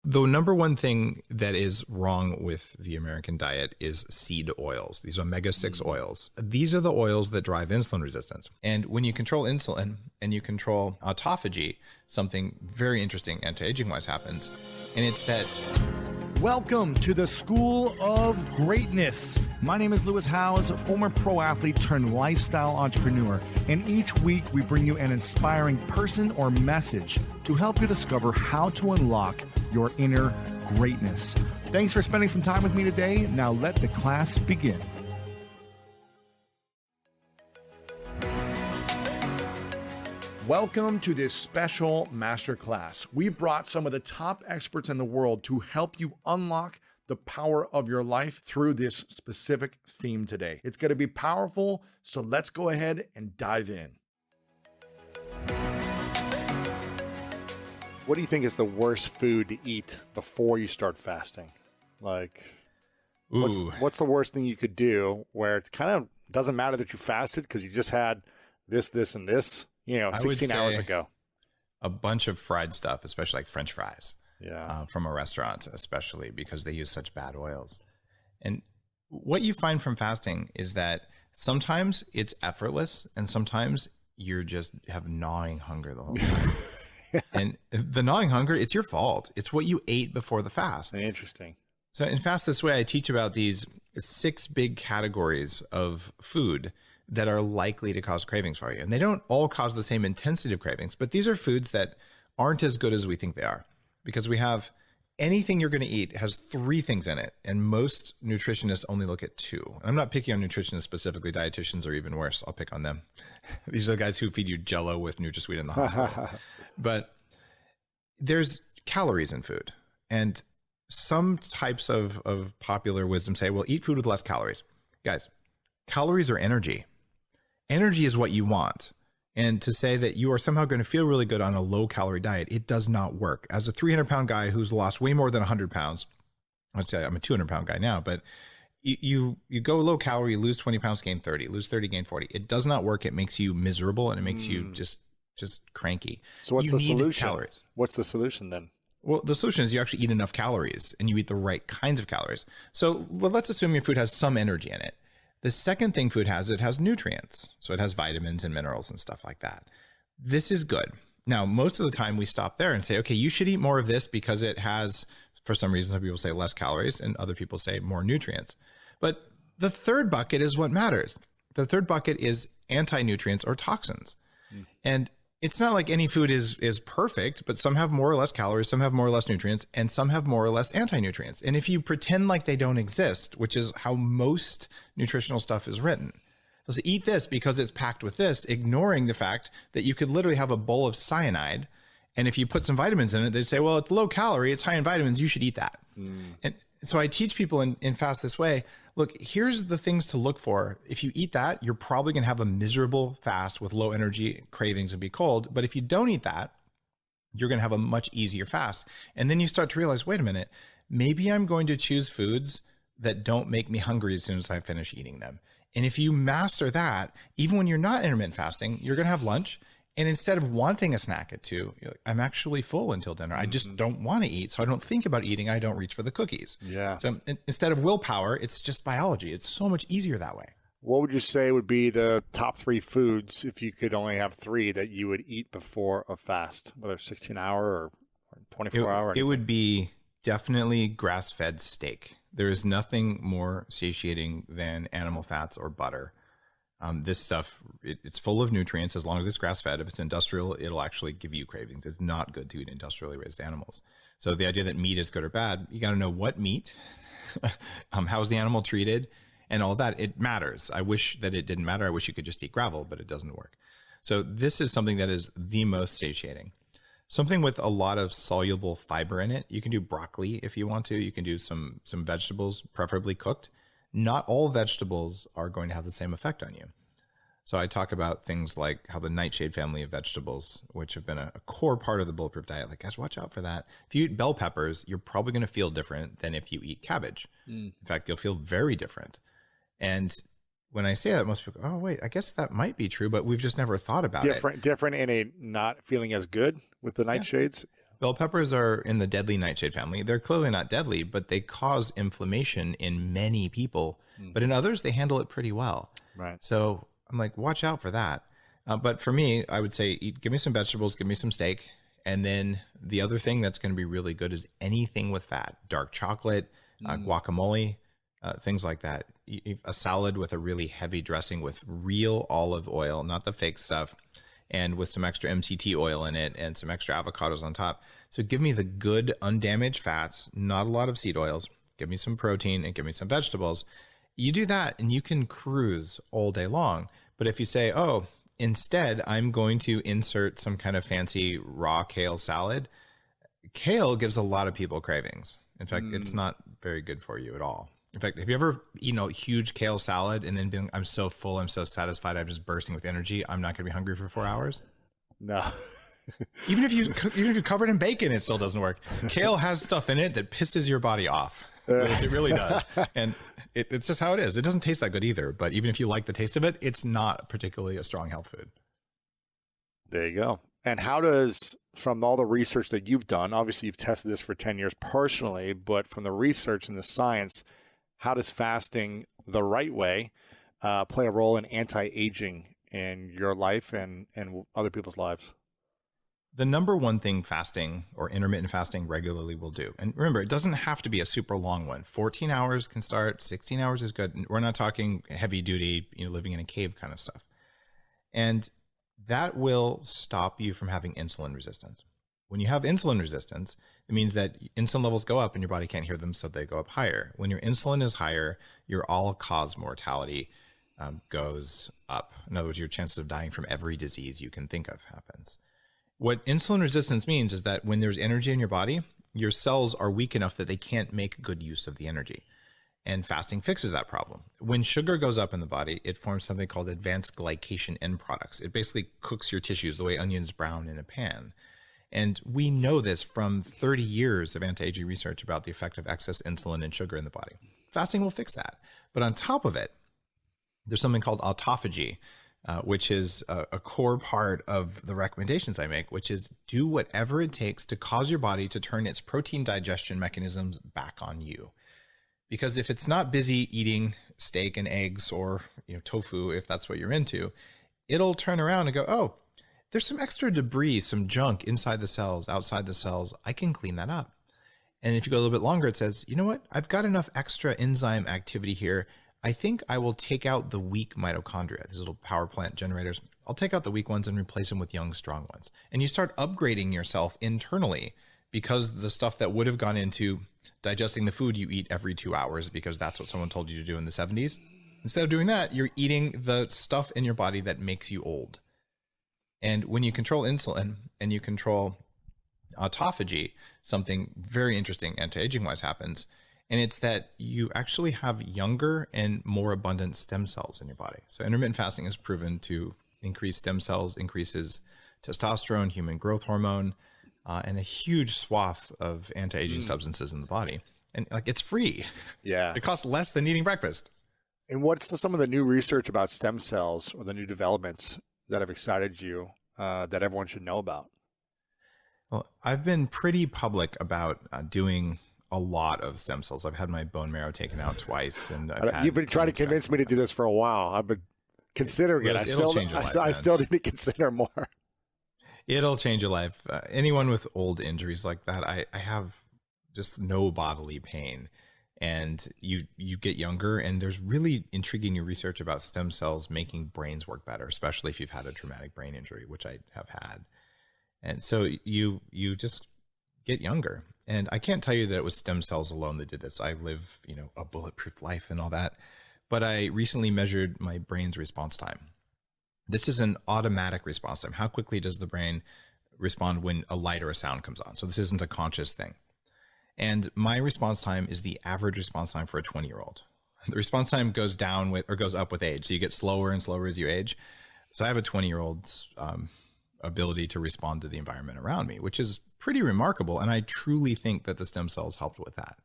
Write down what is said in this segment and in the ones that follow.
The number one thing that is wrong with the American diet is seed oils. These omega-6 oils. These are the oils that drive insulin resistance. And when you control insulin and you control autophagy, something very interesting anti-aging wise happens. And it's that... Welcome to the School of Greatness. My name is Lewis Howes, a former pro athlete turned lifestyle entrepreneur. And each week we bring you an inspiring person or message to help you discover how to unlock your inner greatness. Thanks for spending some time with me today. Now let the class begin. Welcome to this special masterclass. We've brought some of the top experts in the world to help you unlock the power of your life through this specific theme today. It's going to be powerful, so let's go ahead and dive in. What do you think is the worst food to eat before you start fasting? Like, what's the worst thing you could do where it's kind of doesn't matter that you fasted because you just had this, and this, 16 hours ago? A bunch of fried stuff, especially like French fries. Yeah. From a restaurant, especially because they use such bad oils. And what you find from fasting is that sometimes it's effortless and sometimes you're just have gnawing hunger the whole time. And the gnawing hunger, it's your fault. It's what you ate before the fast. Interesting. So in Fast This Way, I teach about these 6 big categories of food that are likely to cause cravings for you. And they don't all cause the same intensity of cravings, but these are foods that aren't as good as we think they are. Because we have anything you're going to eat has 3 things in it, and most nutritionists only look at 2. And I'm not picking on nutritionists specifically. Dietitians are even worse. I'll pick on them. These are the guys who feed you Jell-O with NutraSweet in the hospital. But there's calories in food, and some types of popular wisdom say, well, eat food with less calories. Guys, calories are energy. Energy is what you want. And to say that you are somehow going to feel really good on a low-calorie diet, it does not work. As a 300-pound guy who's lost way more than 100 pounds, I'd say I'm a 200-pound guy now, but you go low-calorie, you lose 20 pounds, gain 30, lose 30, gain 40. It does not work. It makes you miserable, and it makes you just cranky. So what's the solution? Calories. What's the solution then? Well, the solution is you actually eat enough calories, and you eat the right kinds of calories. So let's assume your food has some energy in it. The second thing food has, it has nutrients. So it has vitamins and minerals and stuff like that. This is good. Now, most of the time we stop there and say, okay, you should eat more of this because it has, for some reason, some people say less calories and other people say more nutrients. But the third bucket is what matters. The third bucket is anti-nutrients or toxins. And it's not like any food is perfect, but some have more or less calories, some have more or less nutrients, and some have more or less anti-nutrients. And if you pretend like they don't exist, which is how most nutritional stuff is written, so eat this because it's packed with this, ignoring the fact that you could literally have a bowl of cyanide, and if you put some vitamins in it, they'd say, well, it's low calorie, it's high in vitamins, you should eat that. And so I teach people in Fast This Way, look, here's the things to look for. If you eat that, you're probably going to have a miserable fast with low energy cravings and be cold. But if you don't eat that, you're going to have a much easier fast. And then you start to realize, wait a minute, maybe I'm going to choose foods that don't make me hungry as soon as I finish eating them. And if you master that, even when you're not intermittent fasting, you're going to have lunch. And instead of wanting a snack at 2, you're like, I'm actually full until dinner. I just don't want to eat. So I don't think about eating. I don't reach for the cookies. Yeah. So instead of willpower, it's just biology. It's so much easier that way. What would you say would be the top 3 foods if you could only have 3 that you would eat before a fast, whether 16-hour or 24-hour? It would be definitely grass-fed steak. There is nothing more satiating than animal fats or butter. This stuff, it's full of nutrients as long as it's grass-fed. If it's industrial, it'll actually give you cravings. It's not good to eat industrially raised animals. So the idea that meat is good or bad, you got to know what meat, how's the animal treated, and all that. It matters. I wish that it didn't matter. I wish you could just eat gravel, but it doesn't work. So this is something that is the most satiating. Something with a lot of soluble fiber in it. You can do broccoli if you want to. You can do some vegetables, preferably cooked. Not all vegetables are going to have the same effect on you. So I talk about things like how the nightshade family of vegetables, which have been a core part of the bulletproof diet, like, guys, watch out for that. If you eat bell peppers, you're probably going to feel different than if you eat cabbage. In fact, you'll feel very different. And when I say that, most people go, oh, wait, I guess that might be true, but we've just never thought about it. Different in a not feeling as good with the nightshades? Bell peppers are in the deadly nightshade family. They're clearly not deadly, but they cause inflammation in many people. But in others, they handle it pretty well. Right. So I'm like, watch out for that. But for me, I would say, give me some vegetables, give me some steak. And then the other thing that's going to be really good is anything with fat, dark chocolate, guacamole, things like that. A salad with a really heavy dressing with real olive oil, not the fake stuff, and with some extra MCT oil in it and some extra avocados on top. So give me the good undamaged fats, not a lot of seed oils. Give me some protein and give me some vegetables. You do that and you can cruise all day long. But if you say, oh, instead, I'm going to insert some kind of fancy raw kale salad, kale gives a lot of people cravings. In fact, it's not very good for you at all. In fact, have you ever eaten a huge kale salad and then been, I'm so full, I'm so satisfied, I'm just bursting with energy, I'm not going to be hungry for 4 hours? No. even if you're covered in bacon, it still doesn't work. Kale has stuff in it that pisses your body off. It really does. And it's just how it is. It doesn't taste that good either. But even if you like the taste of it, it's not particularly a strong health food. There you go. And how does, from all the research that you've done, obviously you've tested this for 10 years personally, but from the research and the science, how does fasting the right way play a role in anti-aging in your life and other people's lives? The number one thing fasting or intermittent fasting regularly will do, and remember, it doesn't have to be a super long one. 14 hours can start, 16 hours is good. We're not talking heavy duty, living in a cave kind of stuff. And that will stop you from having insulin resistance. When you have insulin resistance, it means that insulin levels go up and your body can't hear them, so they go up higher. When your insulin is higher, your all-cause mortality goes up. In other words, your chances of dying from every disease you can think of happens. What insulin resistance means is that when there's energy in your body, your cells are weak enough that they can't make good use of the energy. And fasting fixes that problem. When sugar goes up in the body, it forms something called advanced glycation end products. It basically cooks your tissues the way onions brown in a pan. And we know this from 30 years of anti-aging research about the effect of excess insulin and sugar in the body. Fasting will fix that. But on top of it, there's something called autophagy, which is a core part of the recommendations I make, which is do whatever it takes to cause your body to turn its protein digestion mechanisms back on you. Because if it's not busy eating steak and eggs or tofu, if that's what you're into, it'll turn around and go, oh, there's some extra debris, some junk inside the cells, outside the cells. I can clean that up. And if you go a little bit longer, it says, you know what? I've got enough extra enzyme activity here. I think I will take out the weak mitochondria, these little power plant generators. I'll take out the weak ones and replace them with young, strong ones. And you start upgrading yourself internally because the stuff that would have gone into digesting the food you eat every 2 hours, because that's what someone told you to do in the 70s. Instead of doing that, you're eating the stuff in your body that makes you old. And when you control insulin and you control autophagy, something very interesting anti-aging wise happens. And it's that you actually have younger and more abundant stem cells in your body. So intermittent fasting is proven to increase stem cells, increases testosterone, human growth hormone, and a huge swath of anti-aging substances in the body. And it's free. Yeah. It costs less than eating breakfast. And what's some of the new research about stem cells or the new developments that have excited you that everyone should know about? Well, I've been pretty public about doing a lot of stem cells. I've had my bone marrow taken out twice. And you've been trying to convince me to do this for a while. I've been considering it. I still need to consider more. It'll change your life. Anyone with old injuries like that, I have just no bodily pain. And you get younger, and there's really intriguing new research about stem cells making brains work better, especially if you've had a traumatic brain injury, which I have had. And so you just get younger. And I can't tell you that it was stem cells alone that did this. I live, a bulletproof life and all that. But I recently measured my brain's response time. This is an automatic response time. How quickly does the brain respond when a light or a sound comes on? So this isn't a conscious thing. And my response time is the average response time for a 20-year-old. The response time goes down goes up with age. So you get slower and slower as you age. So I have a 20-year-old's ability to respond to the environment around me, which is pretty remarkable. And I truly think that the stem cells helped with that.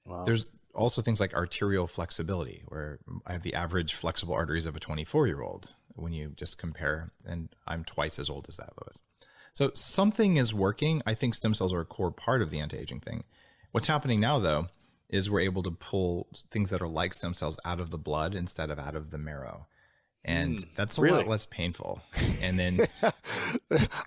Wow. There's also things like arterial flexibility, where I have the average flexible arteries of a 24-year-old when you just compare, and I'm twice as old as that, Louis. So something is working. I think stem cells are a core part of the anti-aging thing. What's happening now, though, is we're able to pull things that are like stem cells out of the blood instead of out of the marrow. And that's a lot less painful. And then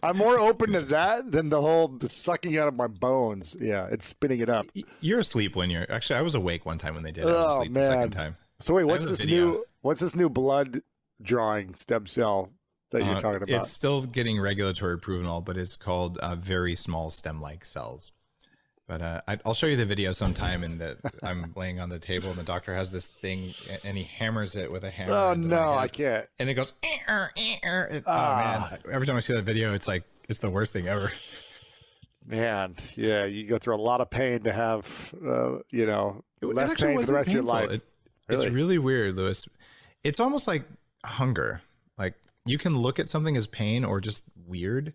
I'm more open to that than the sucking out of my bones. Yeah, it's spinning it up. You're asleep when you're actually. I was awake one time when they did it. I was asleep the second time. So wait, what's this new blood drawing stem cell that you're talking about? It's still getting regulatory approval, but it's called very small stem-like cells. But I'll show you the video sometime, and that I'm laying on the table, and the doctor has this thing, and he hammers it with a hammer. Oh no, I can't! And it goes. Oh man! Every time I see that video, it's like it's the worst thing ever. Man, yeah, you go through a lot of pain to have, less pain for the rest of your life. It's really weird, Lewis. It's almost like hunger. Like you can look at something as pain or just weird.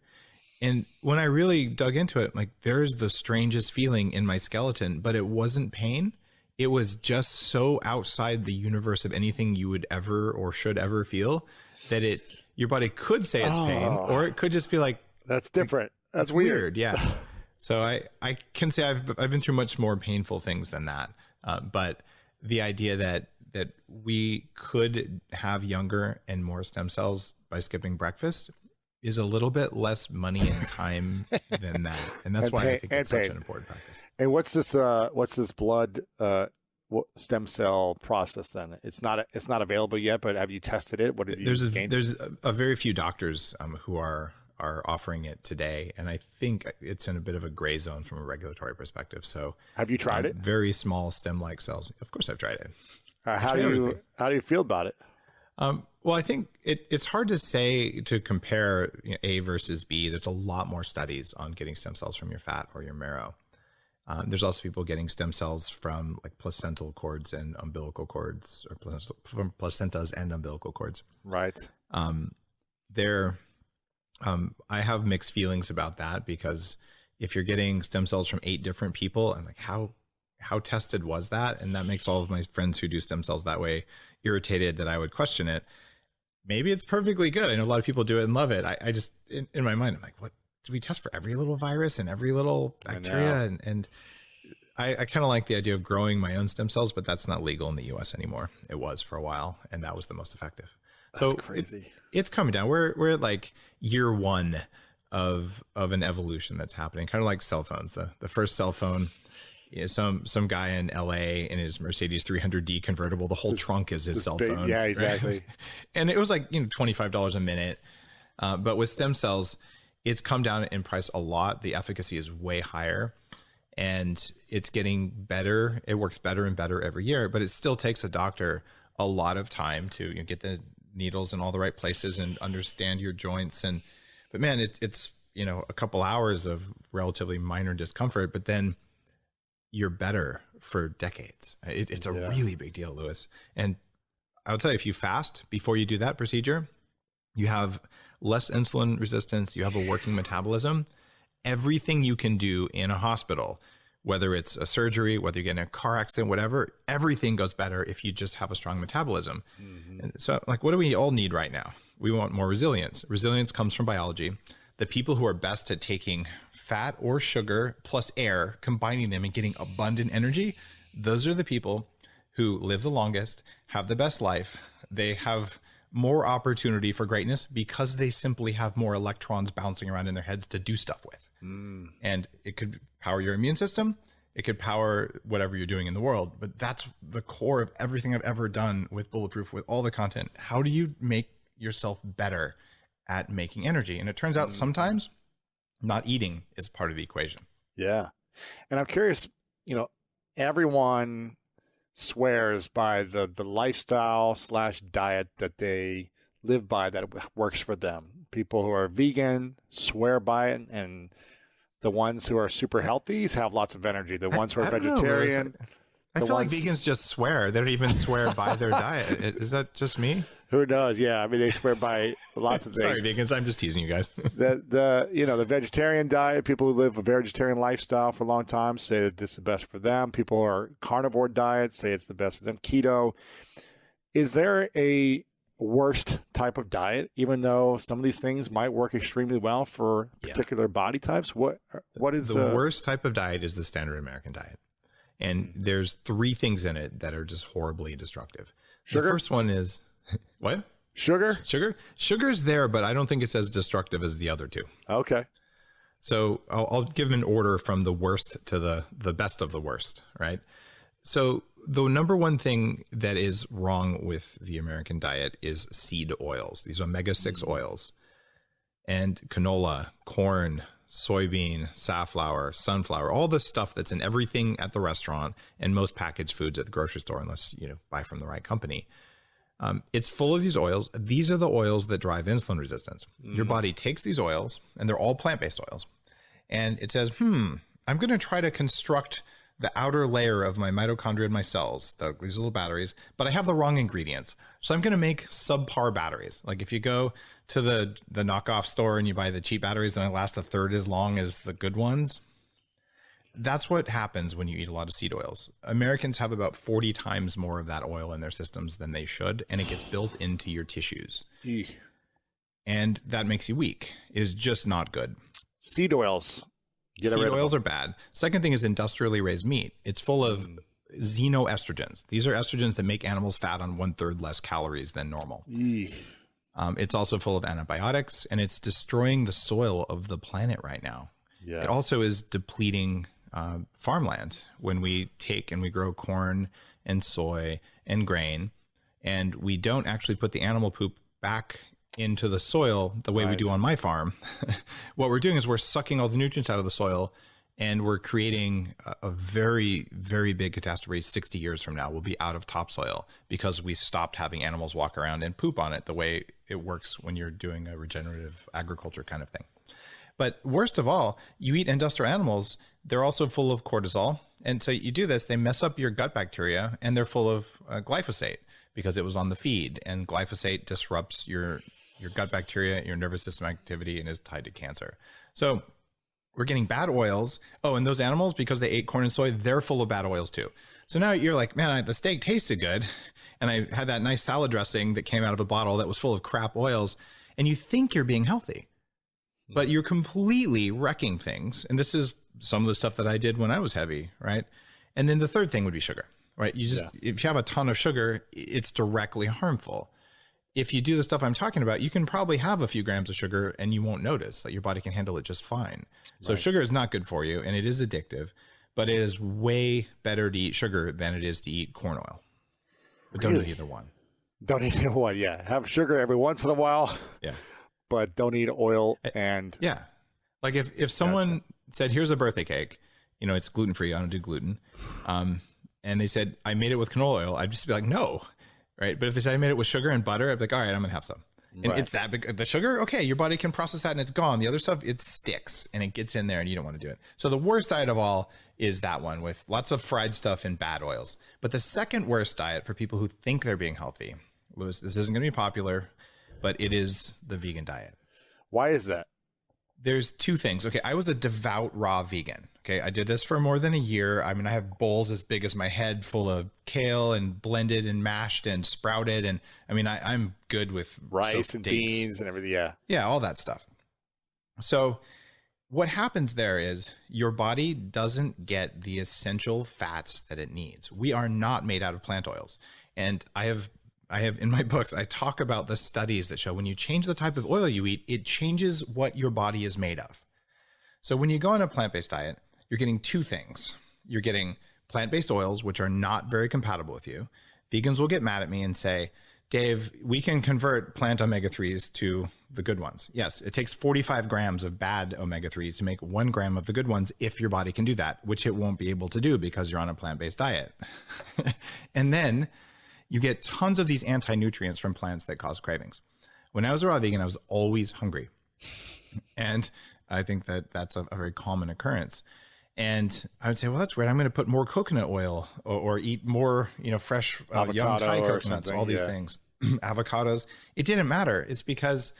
And when I really dug into it, like there's the strangest feeling in my skeleton, but it wasn't pain. It was just so outside the universe of anything you would ever or should ever feel that your body could say it's pain, or it could just be like, that's different. That's weird. Yeah. So I can say I've been through much more painful things than that. But the idea that we could have younger and more stem cells by skipping breakfast is a little bit less money and time than that. And that's why I think it's such an important practice. And what's this blood stem cell process then? It's not available yet, but have you tested it? What have you There's a very few doctors who are offering it today. And I think it's in a bit of a gray zone from a regulatory perspective. So have you tried it? Very small stem-like cells. Of course I've tried it. How do you feel about it? Well, I think it's hard to say to compare A versus B. There's a lot more studies on getting stem cells from your fat or your marrow. There's also people getting stem cells from like placental cords and umbilical cords, or from placentas and umbilical cords. Right. I have mixed feelings about that, because if you're getting stem cells from 8 different people, I'm like, how tested was that? And that makes all of my friends who do stem cells that way irritated that I would question it. Maybe it's perfectly good. I know a lot of people do it and love it. I just, in my mind, I'm like, what, do we test for every little virus and every little bacteria? And I kind of like the idea of growing my own stem cells, but that's not legal in the US anymore. It was for a while, and that was the most effective. That's crazy. It's coming down. We're at like year 1 of an evolution that's happening, kind of like cell phones. The first cell phone, some guy in LA in his Mercedes 300D convertible, the whole trunk is his cell phone. Yeah, exactly. Right? And it was like, $25 a minute. But with stem cells, it's come down in price a lot. The efficacy is way higher, and it's getting better. It works better and better every year, but it still takes a doctor a lot of time to get the needles in all the right places and understand your joints. But man, it's a couple hours of relatively minor discomfort, but then you're better for decades. It's a really big deal, Lewis. And I'll tell you, if you fast before you do that procedure, you have less insulin resistance, you have a working metabolism. Everything you can do in a hospital, whether it's a surgery, whether you get in a car accident, whatever, everything goes better if you just have a strong metabolism. And so like, what do we all need right now? We want more resilience. Resilience comes from biology. The people who are best at taking fat or sugar plus air, combining them and getting abundant energy, those are the people who live the longest, have the best life. They have more opportunity for greatness because they simply have more electrons bouncing around in their heads to do stuff with. And it could power your immune system. It could power whatever you're doing in the world. But that's the core of everything I've ever done with Bulletproof, with all the content. How do you make yourself better at making energy? And it turns out sometimes not eating is part of the equation. Yeah. And I'm curious, everyone swears by the lifestyle / diet that they live by, that works for them. People who are vegan swear by it, and the ones who are super healthy have lots of energy. The ones who are vegetarian. I feel like vegans just swear. They don't even swear by their diet. Is that just me? Who knows? Yeah, I mean, they swear by lots of things. Sorry, vegans. I'm just teasing you guys. The vegetarian diet, people who live a vegetarian lifestyle for a long time say that this is the best for them. People who are carnivore diets say it's the best for them. Keto. Is there worst type of diet, even though some of these things might work extremely well for particular body types? What is the worst type of diet is the standard American diet. And there's 3 things in it that are just horribly destructive. Sugar? The first one is what? Sugar? Sugar's there, but I don't think it's as destructive as the other 2. Okay. So I'll give them an order from the worst to the best of the worst, right? So the number one thing that is wrong with the American diet is seed oils. These omega-6 oils. And canola, corn, soybean, safflower, sunflower, all the stuff that's in everything at the restaurant and most packaged foods at the grocery store, unless you buy from the right company. It's full of these oils. These are the oils that drive insulin resistance. Your body takes these oils, and they're all plant-based oils, and it says, I'm going to try to construct the outer layer of my mitochondria and my cells, these little batteries, but I have the wrong ingredients. So I'm going to make subpar batteries. Like if you go to the knockoff store and you buy the cheap batteries and they last a third as long as the good ones. That's what happens when you eat a lot of seed oils. Americans have about 40 times more of that oil in their systems than they should, and it gets built into your tissues. Eek. And that makes you weak. It is just not good. Seed oils. Seed oils are bad. Second thing is industrially raised meat. It's full of xenoestrogens. These are estrogens that make animals fat on 1/3 less calories than normal. It's also full of antibiotics, and it's destroying the soil of the planet right now. Yeah. It also is depleting farmland when we take and we grow corn and soy and grain, and we don't actually put the animal poop back into the soil the way we do on my farm. What we're doing is we're sucking all the nutrients out of the soil, and we're creating a very, very big catastrophe. 60 years from now, we'll be out of topsoil because we stopped having animals walk around and poop on it the way it works when you're doing a regenerative agriculture kind of thing. But worst of all, you eat industrial animals, they're also full of cortisol. And so you do this, they mess up your gut bacteria, and they're full of glyphosate because it was on the feed. And glyphosate disrupts your gut bacteria, your nervous system activity, and is tied to cancer. So we're getting bad oils. Oh, and those animals, because they ate corn and soy, they're full of bad oils too. So now you're like, man, the steak tasted good, and I had that nice salad dressing that came out of a bottle that was full of crap oils, and you think you're being healthy. But you're completely wrecking things. And this is some of the stuff that I did when I was heavy, right? And then the third thing would be sugar, right? If you have a ton of sugar, it's directly harmful. If you do the stuff I'm talking about, you can probably have a few grams of sugar and you won't notice. Like your body can handle it just fine. So sugar is not good for you, and it is addictive, but it is way better to eat sugar than it is to eat corn oil. But don't eat either one. Don't eat either one, yeah. Have sugar every once in a while. Yeah. But don't eat oil and... Yeah. Like if someone said, here's a birthday cake, it's gluten-free, I don't do gluten. And they said, I made it with canola oil, I'd just be like, no. Right. But if they said I made it with sugar and butter, I'd be like, all right, I'm going to have some. And it's that big, the sugar. Okay. Your body can process that and it's gone. The other stuff, it sticks and it gets in there and you don't want to do it. So the worst diet of all is that one with lots of fried stuff and bad oils. But the second worst diet for people who think they're being healthy, Louis, this isn't going to be popular, but it is the vegan diet. Why is that? There's 2 things. Okay. I was a devout raw vegan. Okay. I did this for more than a year. I mean, I have bowls as big as my head full of kale and blended and mashed and sprouted. And I mean, I'm good with rice and dates. Beans and everything. Yeah. Yeah. All that stuff. So what happens there is your body doesn't get the essential fats that it needs. We are not made out of plant oils. And I have in my books, I talk about the studies that show when you change the type of oil you eat, it changes what your body is made of. So when you go on a plant-based diet, you're getting 2 things. You're getting plant-based oils, which are not very compatible with you. Vegans will get mad at me and say, Dave, we can convert plant omega-3s to the good ones. Yes, it takes 45 grams of bad omega-3s to make 1 gram of the good ones if your body can do that, which it won't be able to do because you're on a plant-based diet. And then you get tons of these anti-nutrients from plants that cause cravings. When I was a raw vegan, I was always hungry. And I think that that's a very common occurrence. And I would say, well, that's weird. I'm going to put more coconut oil or eat more, fresh young Thai coconuts, all these things, avocados. It didn't matter. It's because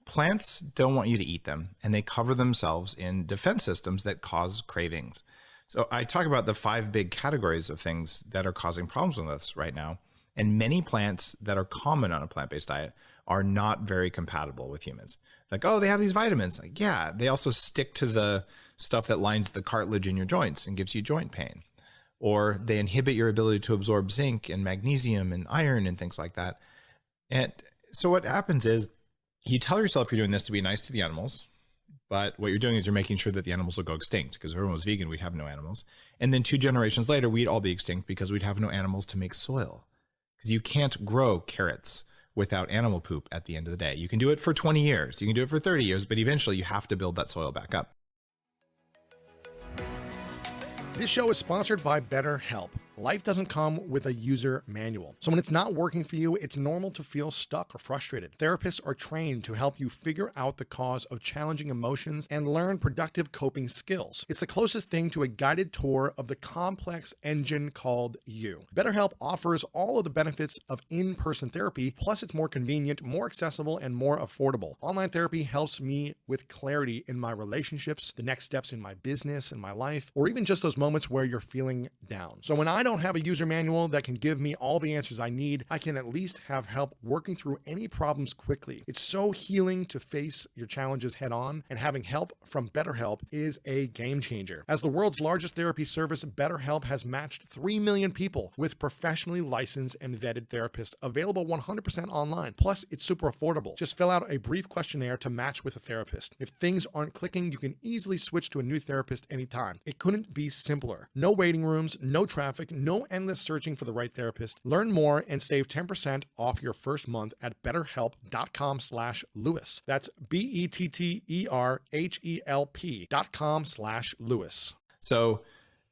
plants don't want you to eat them, and they cover themselves in defense systems that cause cravings. So I talk about the 5 big categories of things that are causing problems with us right now. And many plants that are common on a plant-based diet are not very compatible with humans. Like, oh, they have these vitamins. Like, yeah, they also stick to the stuff that lines the cartilage in your joints and gives you joint pain. Or they inhibit your ability to absorb zinc and magnesium and iron and things like that. And so what happens is you tell yourself you're doing this to be nice to the animals, but what you're doing is you're making sure that the animals will go extinct, because if everyone was vegan, we'd have no animals. And then 2 generations later, we'd all be extinct because we'd have no animals to make soil. Because you can't grow carrots without animal poop at the end of the day. You can do it for 20 years, you can do it for 30 years, but eventually you have to build that soil back up. This show is sponsored by BetterHelp. Life doesn't come with a user manual. So when it's not working for you, it's normal to feel stuck or frustrated. Therapists are trained to help you figure out the cause of challenging emotions and learn productive coping skills. It's the closest thing to a guided tour of the complex engine called you. BetterHelp offers all of the benefits of in-person therapy, plus it's more convenient, more accessible, and more affordable. Online therapy helps me with clarity in my relationships, the next steps in my business and my life, or even just those moments where you're feeling down. So when I don't have a user manual that can give me all the answers I need, I can at least have help working through any problems quickly. It's so healing to face your challenges head on, and having help from BetterHelp is a game changer. As the world's largest therapy service, BetterHelp has matched 3 million people with professionally licensed and vetted therapists, available 100% online. Plus, it's super affordable. Just fill out a brief questionnaire to match with a therapist. If things aren't clicking, you can easily switch to a new therapist anytime. It couldn't be simpler. No waiting rooms, no traffic, no endless searching for the right therapist. Learn more and save 10% off your first month at betterhelp.com/Lewis. That's BetterHelp.com/Lewis. So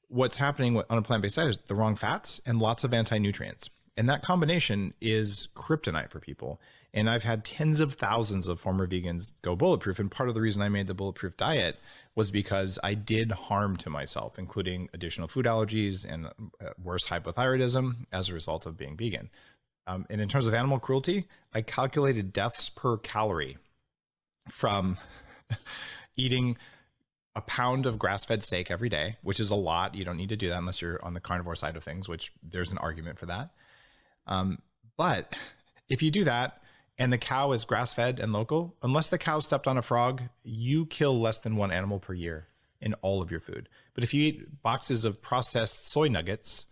what's happening on a plant-based diet is the wrong fats and lots of anti-nutrients. And that combination is kryptonite for people. And I've had tens of thousands of former vegans go bulletproof. And part of the reason I made the bulletproof diet was because I did harm to myself, including additional food allergies and worse hypothyroidism as a result of being vegan. And in terms of animal cruelty, I calculated deaths per calorie from eating a pound of grass-fed steak every day, which is a lot. You don't need to do that unless you're on the carnivore side of things, which there's an argument for that. But if you do that, and the cow is grass-fed and local, unless the cow stepped on a frog, you kill less than 1 animal per year in all of your food. But if you eat boxes of processed soy nuggets,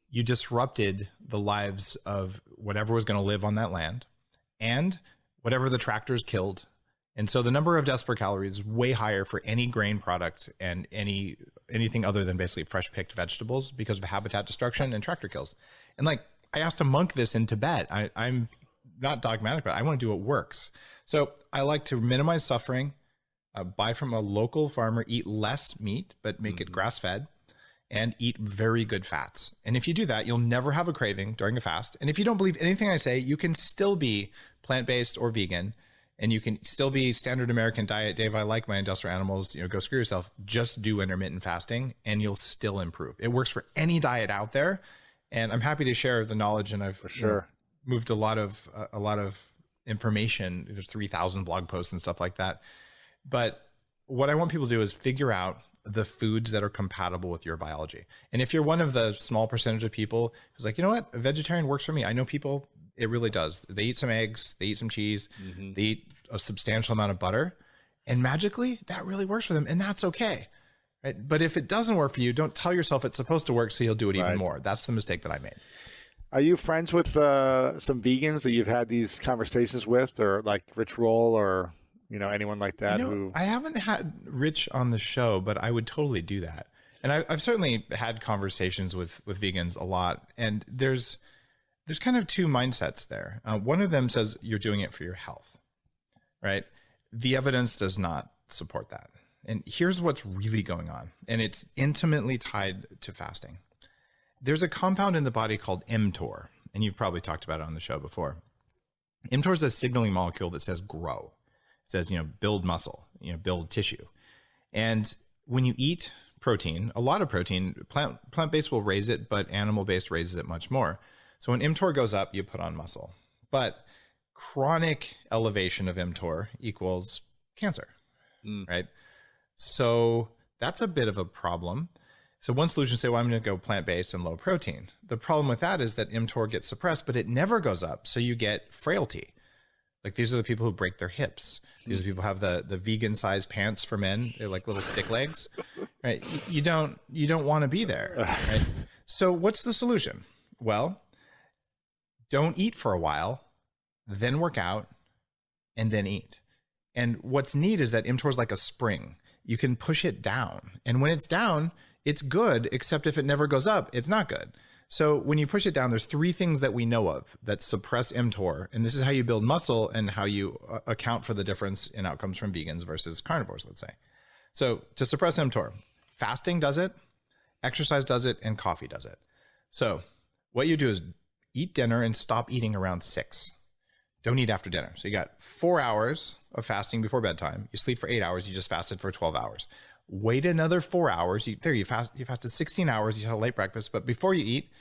you disrupted the lives of whatever was going to live on that land and whatever the tractors killed. And so the number of deaths per calorie is way higher for any grain product and anything other than basically fresh picked vegetables because of habitat destruction and tractor kills. And like, I asked a monk this in Tibet. I'm not dogmatic, but I want to do what works. So I like to minimize suffering, buy from a local farmer, eat less meat, but make it grass-fed, and eat very good fats. And if you do that, you'll never have a craving during a fast. And if you don't believe anything I say, you can still be plant-based or vegan, and you can still be standard American diet. Dave, I like my industrial animals, go screw yourself. Just do intermittent fasting and you'll still improve. It works for any diet out there. And I'm happy to share the knowledge. And I've moved a lot of information. There's 3,000 blog posts and stuff like that. But what I want people to do is figure out the foods that are compatible with your biology. And if you're one of the small percentage of people who's like, you know what, a vegetarian works for me. I know people, it really does. They eat some eggs, they eat some cheese, they eat a substantial amount of butter, and magically that really works for them. And that's okay. Right? But if it doesn't work for you, don't tell yourself it's supposed to work so you'll do it even more. That's the mistake that I made. Are you friends with some vegans that you've had these conversations with, or like Rich Roll or anyone like that? I haven't had Rich on the show, but I would totally do that. And I've certainly had conversations with vegans a lot. And there's kind of 2 mindsets there. One of them says you're doing it for your health, right? The evidence does not support that. And here's what's really going on. And it's intimately tied to fasting. There's a compound in the body called mTOR, and you've probably talked about it on the show before. mTOR is a signaling molecule that says grow. It says, build muscle, build tissue. And when you eat protein, a lot of protein, plant-based will raise it, but animal-based raises it much more. So when mTOR goes up, you put on muscle. But chronic elevation of mTOR equals cancer, right? So that's a bit of a problem. So one solution is say, well, I'm going to go plant-based and low protein. The problem with that is that mTOR gets suppressed, but it never goes up. So you get frailty. Like these are the people who break their hips. These are people who have the vegan sized pants for men. They're like little stick legs, right? You don't want to be there, right? So what's the solution? Well, don't eat for a while, then work out, and then eat. And what's neat is that mTOR is like a spring. You can push it down. And when it's down, it's good, except if it never goes up, it's not good. So when you push it down, there's 3 things that we know of that suppress mTOR. And this is how you build muscle and how you account for the difference in outcomes from vegans versus carnivores, let's say. So to suppress mTOR, fasting does it, exercise does it, and coffee does it. So what you do is eat dinner and stop eating around 6. Don't eat after dinner. So you got 4 hours of fasting before bedtime. You sleep for 8 hours. You just fasted for 12 hours. Wait another 4 hours. You fasted 16 hours. You had a late breakfast. But before you eat,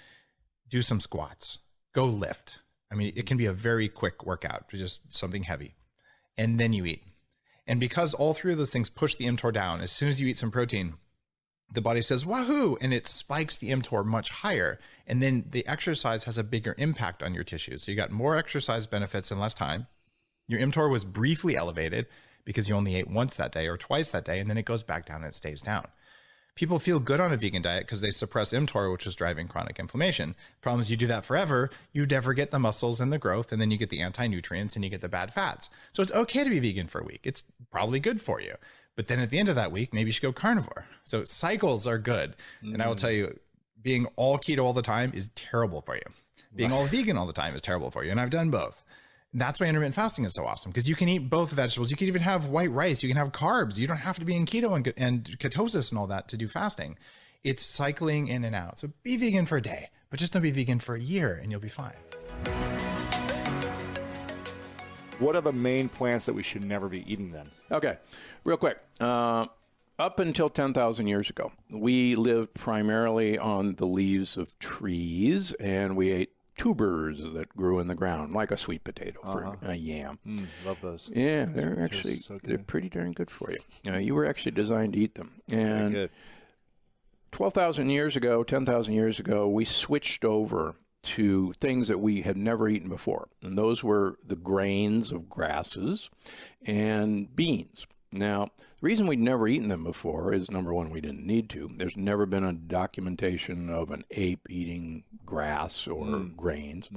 do some squats. Go lift. I mean, it can be a very quick workout, just something heavy. And then you eat. And because all 3 of those things push the mTOR down, as soon as you eat some protein, the body says, wahoo, and it spikes the mTOR much higher. And then the exercise has a bigger impact on your tissues. So you got more exercise benefits in less time. Your mTOR was briefly elevated because you only ate once that day or twice that day, and then it goes back down and it stays down. People feel good on a vegan diet because they suppress mTOR, which is driving chronic inflammation. Problem is you do that forever, you never get the muscles and the growth, and then you get the anti-nutrients and you get the bad fats. So it's okay to be vegan for a week. It's probably good for you. But then at the end of that week, maybe you should go carnivore. So cycles are good. And I will tell you, being all keto all the time is terrible for you. Being all vegan all the time is terrible for you. And I've done both. And that's why intermittent fasting is so awesome, because you can eat both vegetables. You can even have white rice. You can have carbs. You don't have to be in keto and ketosis and all that to do fasting. It's cycling in and out. So be vegan for a day, but just don't be vegan for a year and you'll be fine. What are the main plants that we should never be eating then? Okay, real quick. Up until 10,000 years ago, we lived primarily on the leaves of trees, and we ate tubers that grew in the ground, like a sweet potato for a yam. Love those. Yeah, they're actually they're pretty darn good for you. You were actually designed to eat them. And 12,000 years ago, 10,000 years ago, we switched over to things that we had never eaten before. And those were the grains of grasses and beans. Now, the reason we'd never eaten them before is, number one, we didn't need to. There's never been a documentation of an ape eating grass or grains.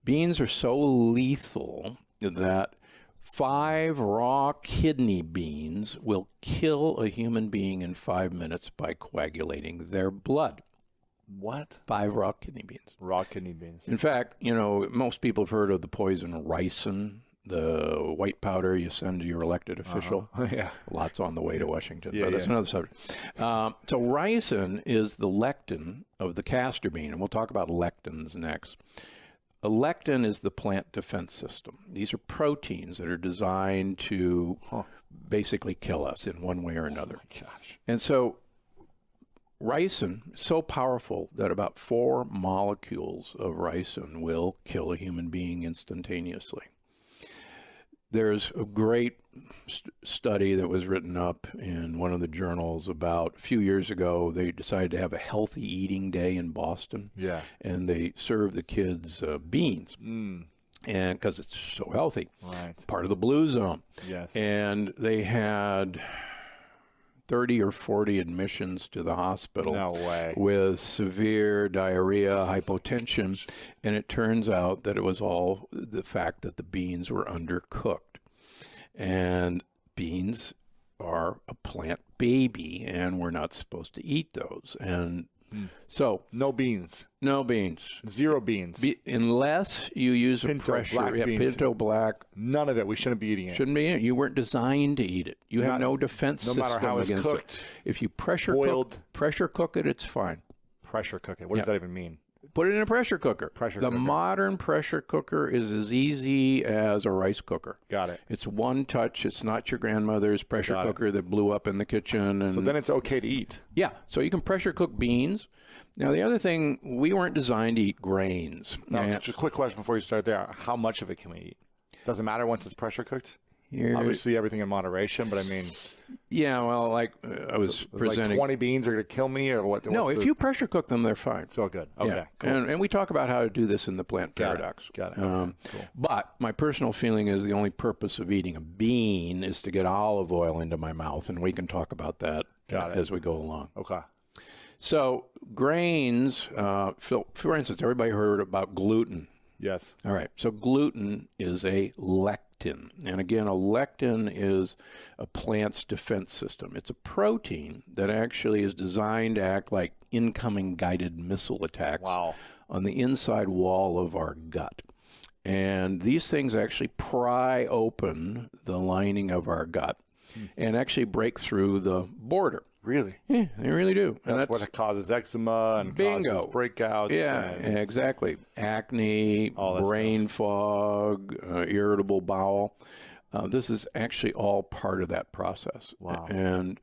Beans are so lethal that 5 raw kidney beans will kill a human being in 5 minutes by coagulating their blood. What? 5 raw kidney beans. Raw kidney beans. In fact, you know, most people have heard of the poison ricin, the white powder you send to your elected official. Yeah. Lots on the way to Washington, but that's another subject. So ricin is the lectin of the castor bean, and we'll talk about lectins next. A lectin is the plant defense system. These are proteins that are designed to basically kill us in one way or another. Oh my gosh. And so ricin is so powerful that about 4 molecules of ricin will kill a human being instantaneously. There's a great study that was written up in one of the journals about a few years ago. They decided to have a healthy eating day in Boston. Yeah. And they served the kids beans. And because it's so healthy. Right. Part of the blue zone. Yes. And they had 30 or 40 admissions to the hospital with severe diarrhea, hypotension, and it turns out that it was all the fact that the beans were undercooked. And beans are a plant baby, and we're not supposed to eat those. And so no beans. No beans. 0 beans. Unless you use Pinto, a pressure. black beans. Pinto black. None of it. We shouldn't be eating it. Shouldn't be eating it. You weren't designed to eat it. You have no defense system. No matter how it's against cooked. it. If you pressure cook it, it's fine. Pressure cook it. What does that even mean? Put it in a pressure cooker. The modern pressure cooker is as easy as a rice cooker. Got it. It's one touch. It's not your grandmother's pressure cooker that blew up in the kitchen. And so then it's okay to eat. Yeah. So you can pressure cook beans. Now, the other thing, we weren't designed to eat grains. Now, just a quick question before you start there. How much of it can we eat? Does it matter once it's pressure cooked? Obviously, everything in moderation, but I mean, yeah. Well, like I was presenting, like 20 beans are going to kill me, or what? No, if you pressure cook them, they're fine. It's all good. Okay, yeah. cool. And we talk about how to do this in the plant paradox. Got it. Okay, cool. But my personal feeling is the only purpose of eating a bean is to get olive oil into my mouth, and we can talk about that as we go along. Okay. So grains, for instance, everybody heard about gluten. Yes. All right. So gluten is a lectin. And again, a lectin is a plant's defense system. It's a protein that actually is designed to act like incoming guided missile attacks on the inside wall of our gut. And these things actually pry open the lining of our gut and actually break through the border. Really? Yeah, they really do. And that's what causes eczema and causes breakouts. Yeah, exactly. Acne, brain fog, irritable bowel. This is actually all part of that process. Wow. And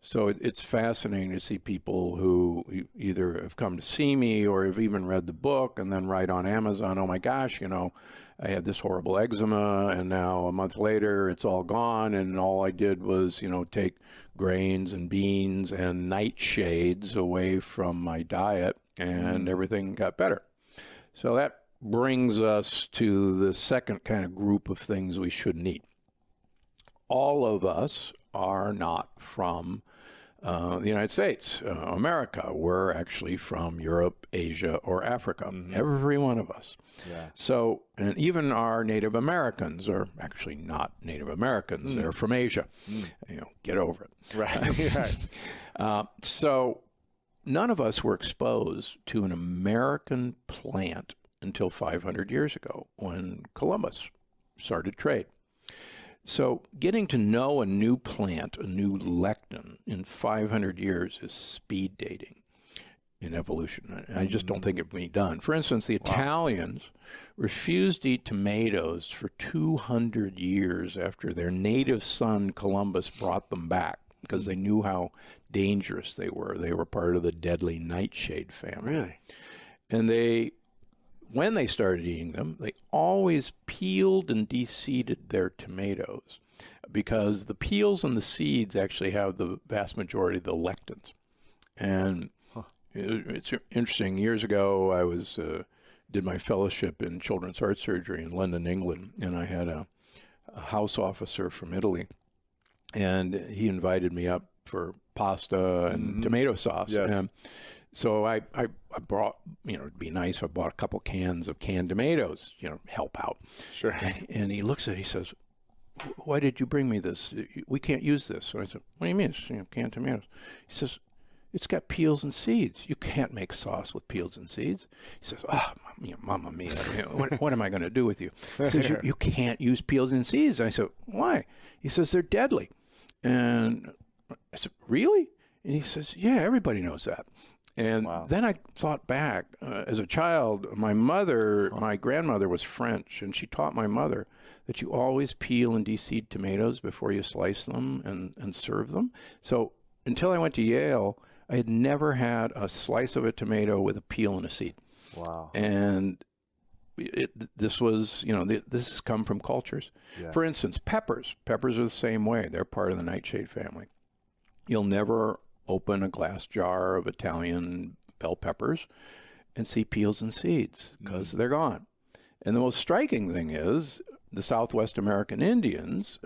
so it's fascinating to see people who either have come to see me or have even read the book and then write on Amazon, oh my gosh, I had this horrible eczema and now a month later it's all gone and all I did was, take grains and beans and nightshades away from my diet and everything got better. So that brings us to the second kind of group of things we shouldn't eat. All of us are not from the United States, America. We're actually from Europe, Asia, or Africa. Every one of us. Yeah. So, and even our Native Americans are actually not Native Americans. They're from Asia. Get over it. Right. So none of us were exposed to an American plant until 500 years ago when Columbus started trade. So getting to know a new plant, a new lectin in 500 years is speed dating in evolution. I just don't think it can be done. For instance, the Italians refused to eat tomatoes for 200 years after their native son Columbus brought them back because they knew how dangerous they were. They were part of the deadly nightshade family. Really? And when they started eating them, they always peeled and de-seeded their tomatoes because the peels and the seeds actually have the vast majority of the lectins. And it's interesting. Years ago, I did my fellowship in children's heart surgery in London, England, and I had a house officer from Italy, and he invited me up for pasta and tomato sauce. Yes. And so I brought, it'd be nice if I bought a couple cans of canned tomatoes, help out. Sure. And he looks at it, he says, why did you bring me this? We can't use this. So I said, what do you mean? It's canned tomatoes. He says, it's got peels and seeds. You can't make sauce with peels and seeds. He says, Mamma mia, what am I going to do with you? He says, you can't use peels and seeds. And I said, why? He says, they're deadly. And I said, really? And he says, yeah, everybody knows that. And then I thought back, as a child, my grandmother was French, and she taught my mother that you always peel and de-seed tomatoes before you slice them and serve them. So until I went to Yale, I had never had a slice of a tomato with a peel and a seed. Wow. And this was, this has come from cultures. Yeah. For instance, peppers. Peppers are the same way. They're part of the nightshade family. You'll never open a glass jar of Italian bell peppers and see peels and seeds because they're gone. And the most striking thing is the Southwest American Indians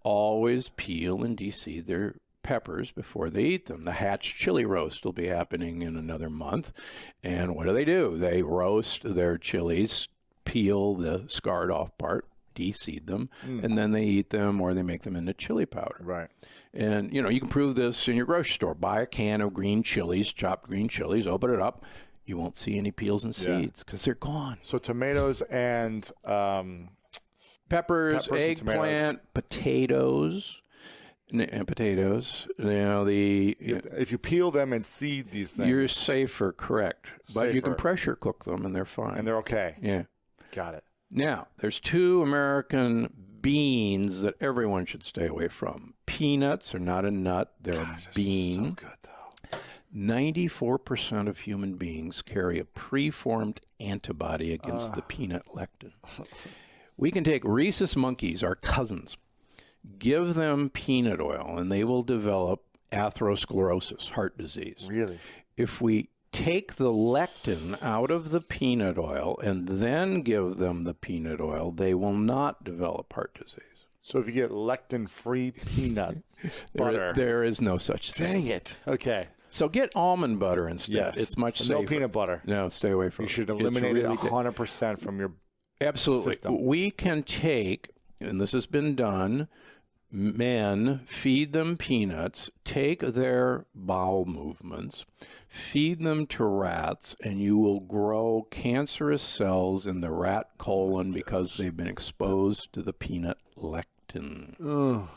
always peel and de-seed their peppers before they eat them. The Hatch chili roast will be happening in another month. And what do? They roast their chilies, peel the scarred off part, de-seed them, and then they eat them or they make them into chili powder. Right. And, you can prove this in your grocery store. Buy a can of green chilies, chopped green chilies, open it up. You won't see any peels and seeds because they're gone. So tomatoes and peppers, eggplant, potatoes. And potatoes, if you peel them and seed these things, you're safer, correct. But you can pressure cook them and they're fine. And they're okay. Yeah. Got it. Now, there's two American beans that everyone should stay away from. Peanuts are not a nut, they're a bean. So good, though. 94% of human beings carry a preformed antibody against the peanut lectin. We can take rhesus monkeys, our cousins, give them peanut oil, and they will develop atherosclerosis, heart disease. Really? If we take the lectin out of the peanut oil and then give them the peanut oil, they will not develop heart disease. So if you get lectin-free peanut butter. There is no such thing. Dang it. Okay. So get almond butter instead. Yes. It's much So safer. no peanut butter. No, stay away from it. You should eliminate it really 100% from your Absolutely. system. We can take, and this has been done, men, feed them peanuts, take their bowel movements, feed them to rats, and you will grow cancerous cells in the rat colon because they've been exposed to the peanut lectin. Ugh.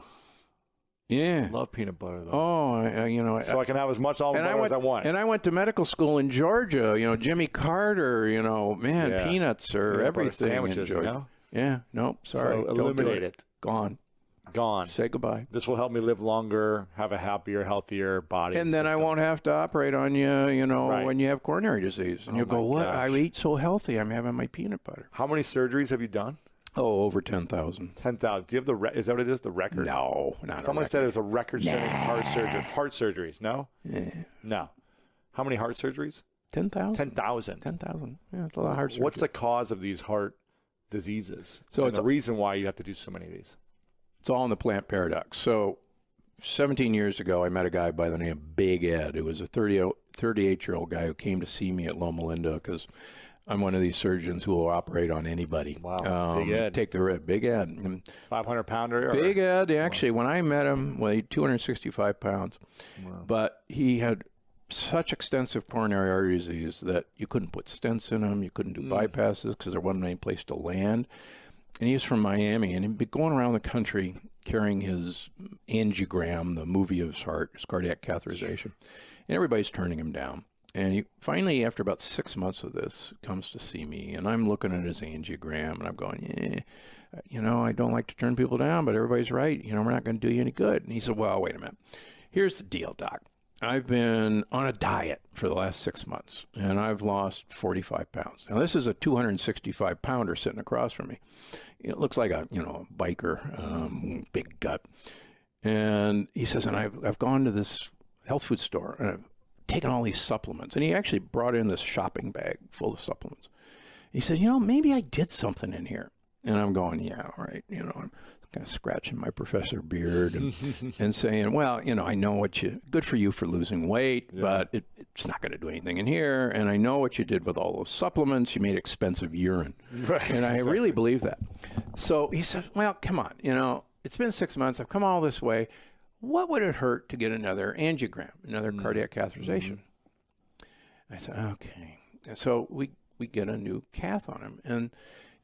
Yeah. Love peanut butter, though. Oh, So I can have as much almond butter as I want. And I went to medical school in Georgia. Jimmy Carter. Yeah. Peanuts are Peanut butter everything sandwiches, in Georgia. you know? Yeah. Nope. Sorry. So Don't do eliminate it. Gone. Say goodbye. This will help me live longer, have a happier, healthier body. And then system. I won't have to operate on you, Right. when you have coronary disease. And you'll go, what? gosh. I eat so healthy. I'm having my peanut butter. How many surgeries have you done? Oh, over 10,000. 10,000. Do you have is that what it is? The record? No, not Someone a said it was a record-setting heart surgeries. No? Yeah. No. How many heart surgeries? 10,000. 10,000. 10,000. Yeah, it's a lot of heart surgery. What's the cause of these heart diseases? So And it's the reason why you have to do so many of these. It's all in the plant paradox. So 17 years ago, I met a guy by the name of Big Ed, who was a 38-year-old guy who came to see me at Loma Linda because I'm one of these surgeons who will operate on anybody. Wow. Big Ed. Take the rib. Big Ed. 500-pounder? Big Ed, actually, when I met him, weighed 265 pounds. Wow. But he had such extensive coronary artery disease that you couldn't put stents in him. You couldn't do bypasses because there wasn't any place to land. And he was from Miami, and he'd been going around the country carrying his angiogram, the movie of his heart, his cardiac catheterization. And everybody's turning him down. And he finally, after about 6 months of this, comes to see me. And I'm looking at his angiogram, and I'm going, I don't like to turn people down, but everybody's right. We're not going to do you any good. And he said, well, wait a minute. Here's the deal, Doc. I've been on a diet for the last 6 months, and I've lost 45 pounds. Now, this is a 265-pounder sitting across from me. It looks like a biker, big gut. And he says, and I've gone to this health food store, and I've taken all these supplements. And he actually brought in this shopping bag full of supplements. He said, maybe I did something in here. And I'm going, yeah, all right. I'm kind of scratching my professor beard and saying, well, I know good for you for losing weight, but it's not going to do anything in here. And I know what you did with all those supplements. You made expensive urine. Right, and I really believe that. So he said, well, come on, it's been 6 months. I've come all this way. What would it hurt to get another angiogram, another cardiac catheterization? I said, okay. And so we get a new cath on him. And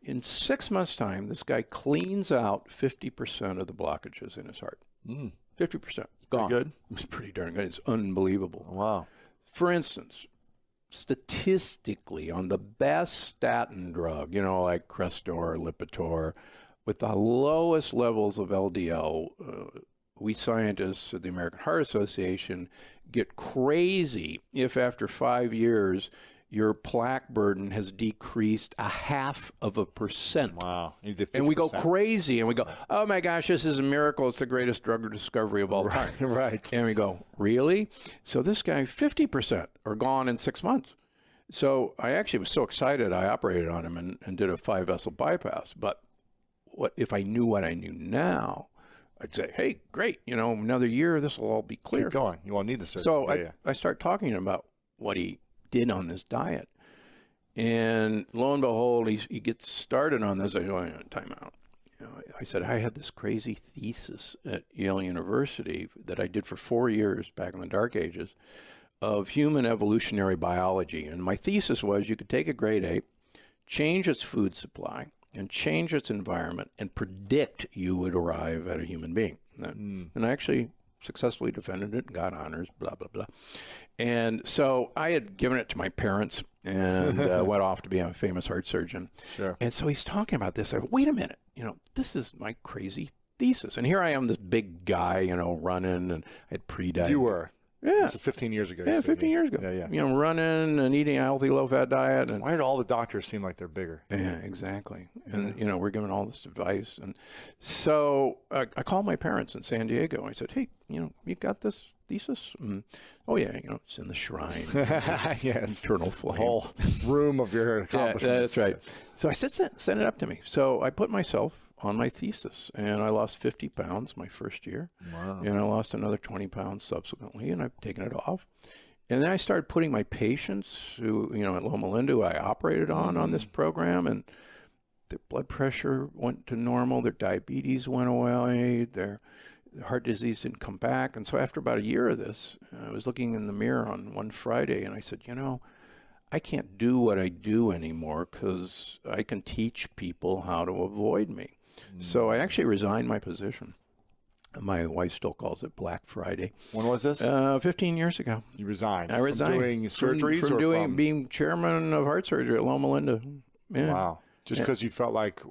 in 6 months' time, this guy cleans out 50% of the blockages in his heart. 50%. Gone. Pretty good. It's pretty darn good. It's unbelievable. Wow. For instance, statistically, on the best statin drug, like Crestor, Lipitor, with the lowest levels of LDL, we scientists at the American Heart Association get crazy if after 5 years your plaque burden has decreased 0.5%. Wow. And we go crazy and we go, oh my gosh, this is a miracle. It's the greatest drug discovery of all time. Right. And we go, really? So this guy, 50% are gone in 6 months. So I actually was so excited, I operated on him and did a 5-vessel bypass. But what if I knew what I knew now, I'd say, hey, great, another year, this will all be clear. Keep going. You won't need the surgery. So I start talking to him about what he did on this diet. And lo and behold, he gets started on this. I go, time out. I said, I had this crazy thesis at Yale University that I did for 4 years back in the dark ages of human evolutionary biology. And my thesis was you could take a great ape, change its food supply, and change its environment and predict you would arrive at a human being. And I actually successfully defended it and got honors, blah, blah, blah. And so I had given it to my parents and went off to be a famous heart surgeon. Sure. And so he's talking about this. I go, wait a minute, this is my crazy thesis. And here I am, this big guy, running, and I had pre-diabetes. You were. Yeah. This is 15 years ago. Yeah, 15 years ago. Yeah. You know, running and eating a healthy low-fat diet. And why did all the doctors seem like they're bigger? yeah, exactly. And, you know, we're given all this advice. And so I called my parents in San Diego. I said, hey, you know, you got this thesis? Oh, yeah, you know, it's in the shrine. Yes. Eternal flame. The whole room of your accomplishments. Yeah, that's right. So I said, send it up to me. So I put myself on my thesis, and I lost 50 pounds my first year. Wow. And I lost another 20 pounds subsequently, and I've taken it off. And then I started putting my patients who, you know, at Loma Linda, who I operated on this program, and their blood pressure went to normal, their diabetes went away, their heart disease didn't come back. And so after about a year of this, I was looking in the mirror on one Friday, and I said, you know, I can't do what I do anymore because I can teach people how to avoid me. So I actually resigned my position. My wife still calls it Black Friday. When was this? 15 years ago. You resigned. I resigned. From doing surgeries from being chairman of heart surgery at Loma Linda. Yeah. Wow. Just because you felt like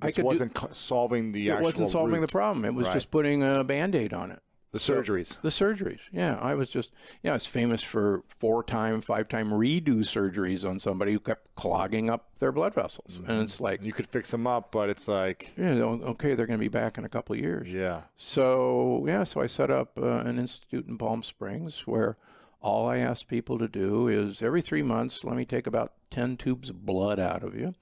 this wasn't solving the actual It wasn't solving the problem. It was just putting a Band-Aid on it. The surgeries. The surgeries. Yeah. I was just, I was famous for 4-time, 5-time redo surgeries on somebody who kept clogging up their blood vessels. And it's like, you could fix them up, but it's like, okay, they're going to be back in a couple of years. Yeah. So, so I set up an institute in Palm Springs where all I ask people to do is every 3 months, let me take about 10 tubes of blood out of you,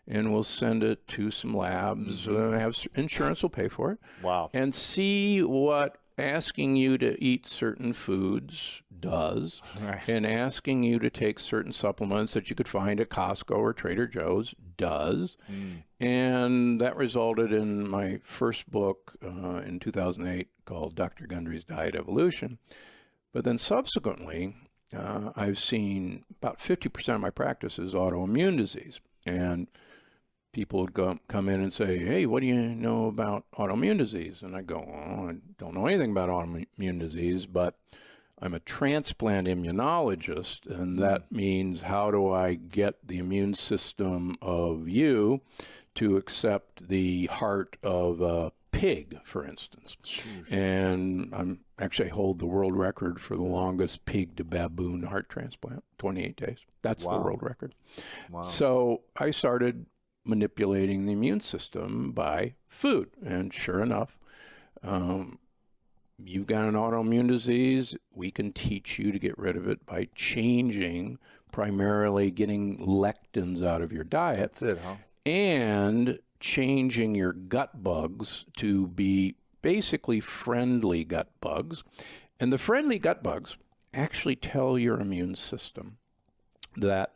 and we'll send it to some labs. Have insurance will pay for it. Wow. And see what asking you to eat certain foods does, and asking you to take certain supplements that you could find at Costco or Trader Joe's does. And that resulted in my first book in 2008 called Dr. Gundry's Diet Evolution. But then subsequently, I've seen about 50% of my practice is autoimmune disease. And people would come in and say, hey, what do you know about autoimmune disease? And I go, I don't know anything about autoimmune disease, but I'm a transplant immunologist, and that means how do I get the immune system of you to accept the heart of a pig, for instance. And I'm actually hold the world record for the longest pig to baboon heart transplant, 28 days. That's the world record. Wow. So I started manipulating the immune system by food. And sure enough, you've got an autoimmune disease. We can teach you to get rid of it by changing, primarily getting lectins out of your diet. That's it, huh? And changing your gut bugs to be basically friendly gut bugs. And the friendly gut bugs actually tell your immune system that,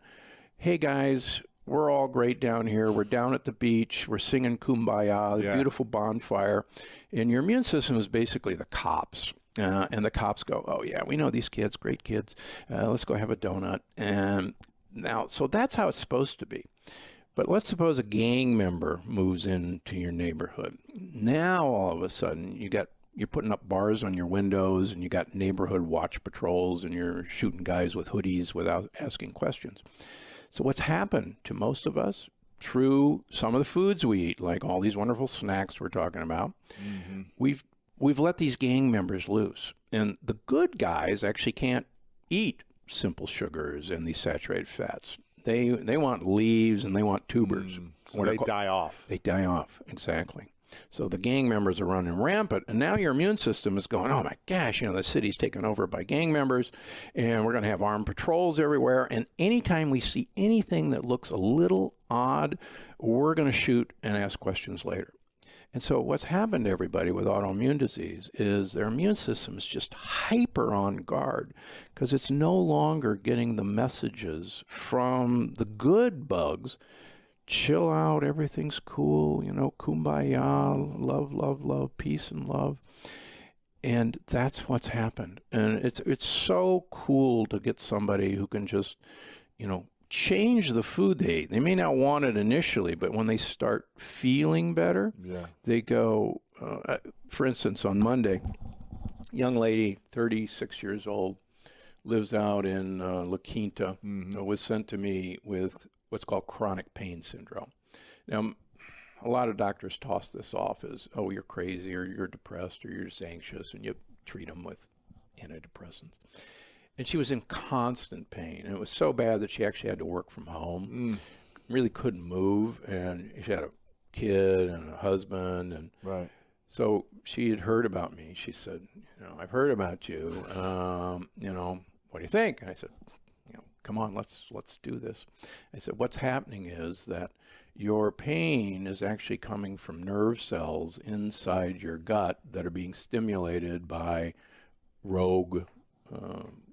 hey guys, we're all great down here. We're down at the beach. We're singing Kumbaya, the beautiful bonfire. And your immune system is basically the cops. And the cops go, oh, yeah, we know these kids, great kids. Let's go have a donut. And now, so that's how it's supposed to be. But let's suppose a gang member moves into your neighborhood. Now, all of a sudden, you're putting up bars on your windows, and you got neighborhood watch patrols, and you're shooting guys with hoodies without asking questions. So what's happened to most of us, through some of the foods we eat, like all these wonderful snacks we're talking about, we've let these gang members loose. And the good guys actually can't eat simple sugars and these saturated fats. They want leaves and they want tubers. So they die off. They die off, exactly. So the gang members are running rampant, and now your immune system is going, oh my gosh, the city's taken over by gang members, and we're going to have armed patrols everywhere, and anytime we see anything that looks a little odd, we're going to shoot and ask questions later. And so what's happened to everybody with autoimmune disease is their immune system is just hyper on guard because it's no longer getting the messages from the good bugs. Chill out, everything's cool, kumbaya, love, love, love, peace and love. And that's what's happened. And it's so cool to get somebody who can just, change the food they eat. They may not want it initially, but when they start feeling better, they go, for instance, on Monday, young lady, 36 years old, lives out in La Quinta, was sent to me with what's called chronic pain syndrome. Now, a lot of doctors toss this off as, oh, you're crazy or you're depressed or you're just anxious, and you treat them with antidepressants. And she was in constant pain. And it was so bad that she actually had to work from home. Really couldn't move. And she had a kid and a husband. And Right. so she had heard about me. She said, I've heard about you. What do you think? And I said, come on, let's do this. I said, what's happening is that your pain is actually coming from nerve cells inside your gut that are being stimulated by rogue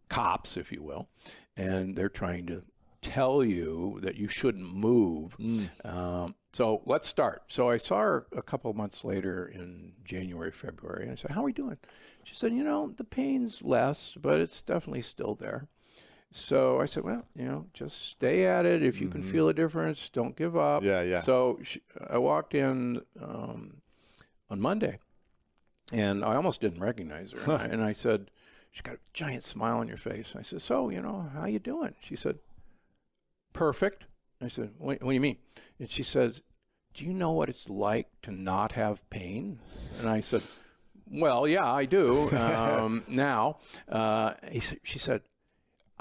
cops, if you will, and they're trying to tell you that you shouldn't move. So let's start. So I saw her a couple of months later in January, February, and I said, how are we doing? She said, the pain's less, but it's definitely still there. So I said, well, just stay at it. If you can feel a difference, don't give up. Yeah. So I walked in on Monday, and I almost didn't recognize her. And I said, she's got a giant smile on your face. I said, so, how you doing? She said, perfect. I said, what do you mean? And she says, do you know what it's like to not have pain? And I said, well, yeah, I do now. She said,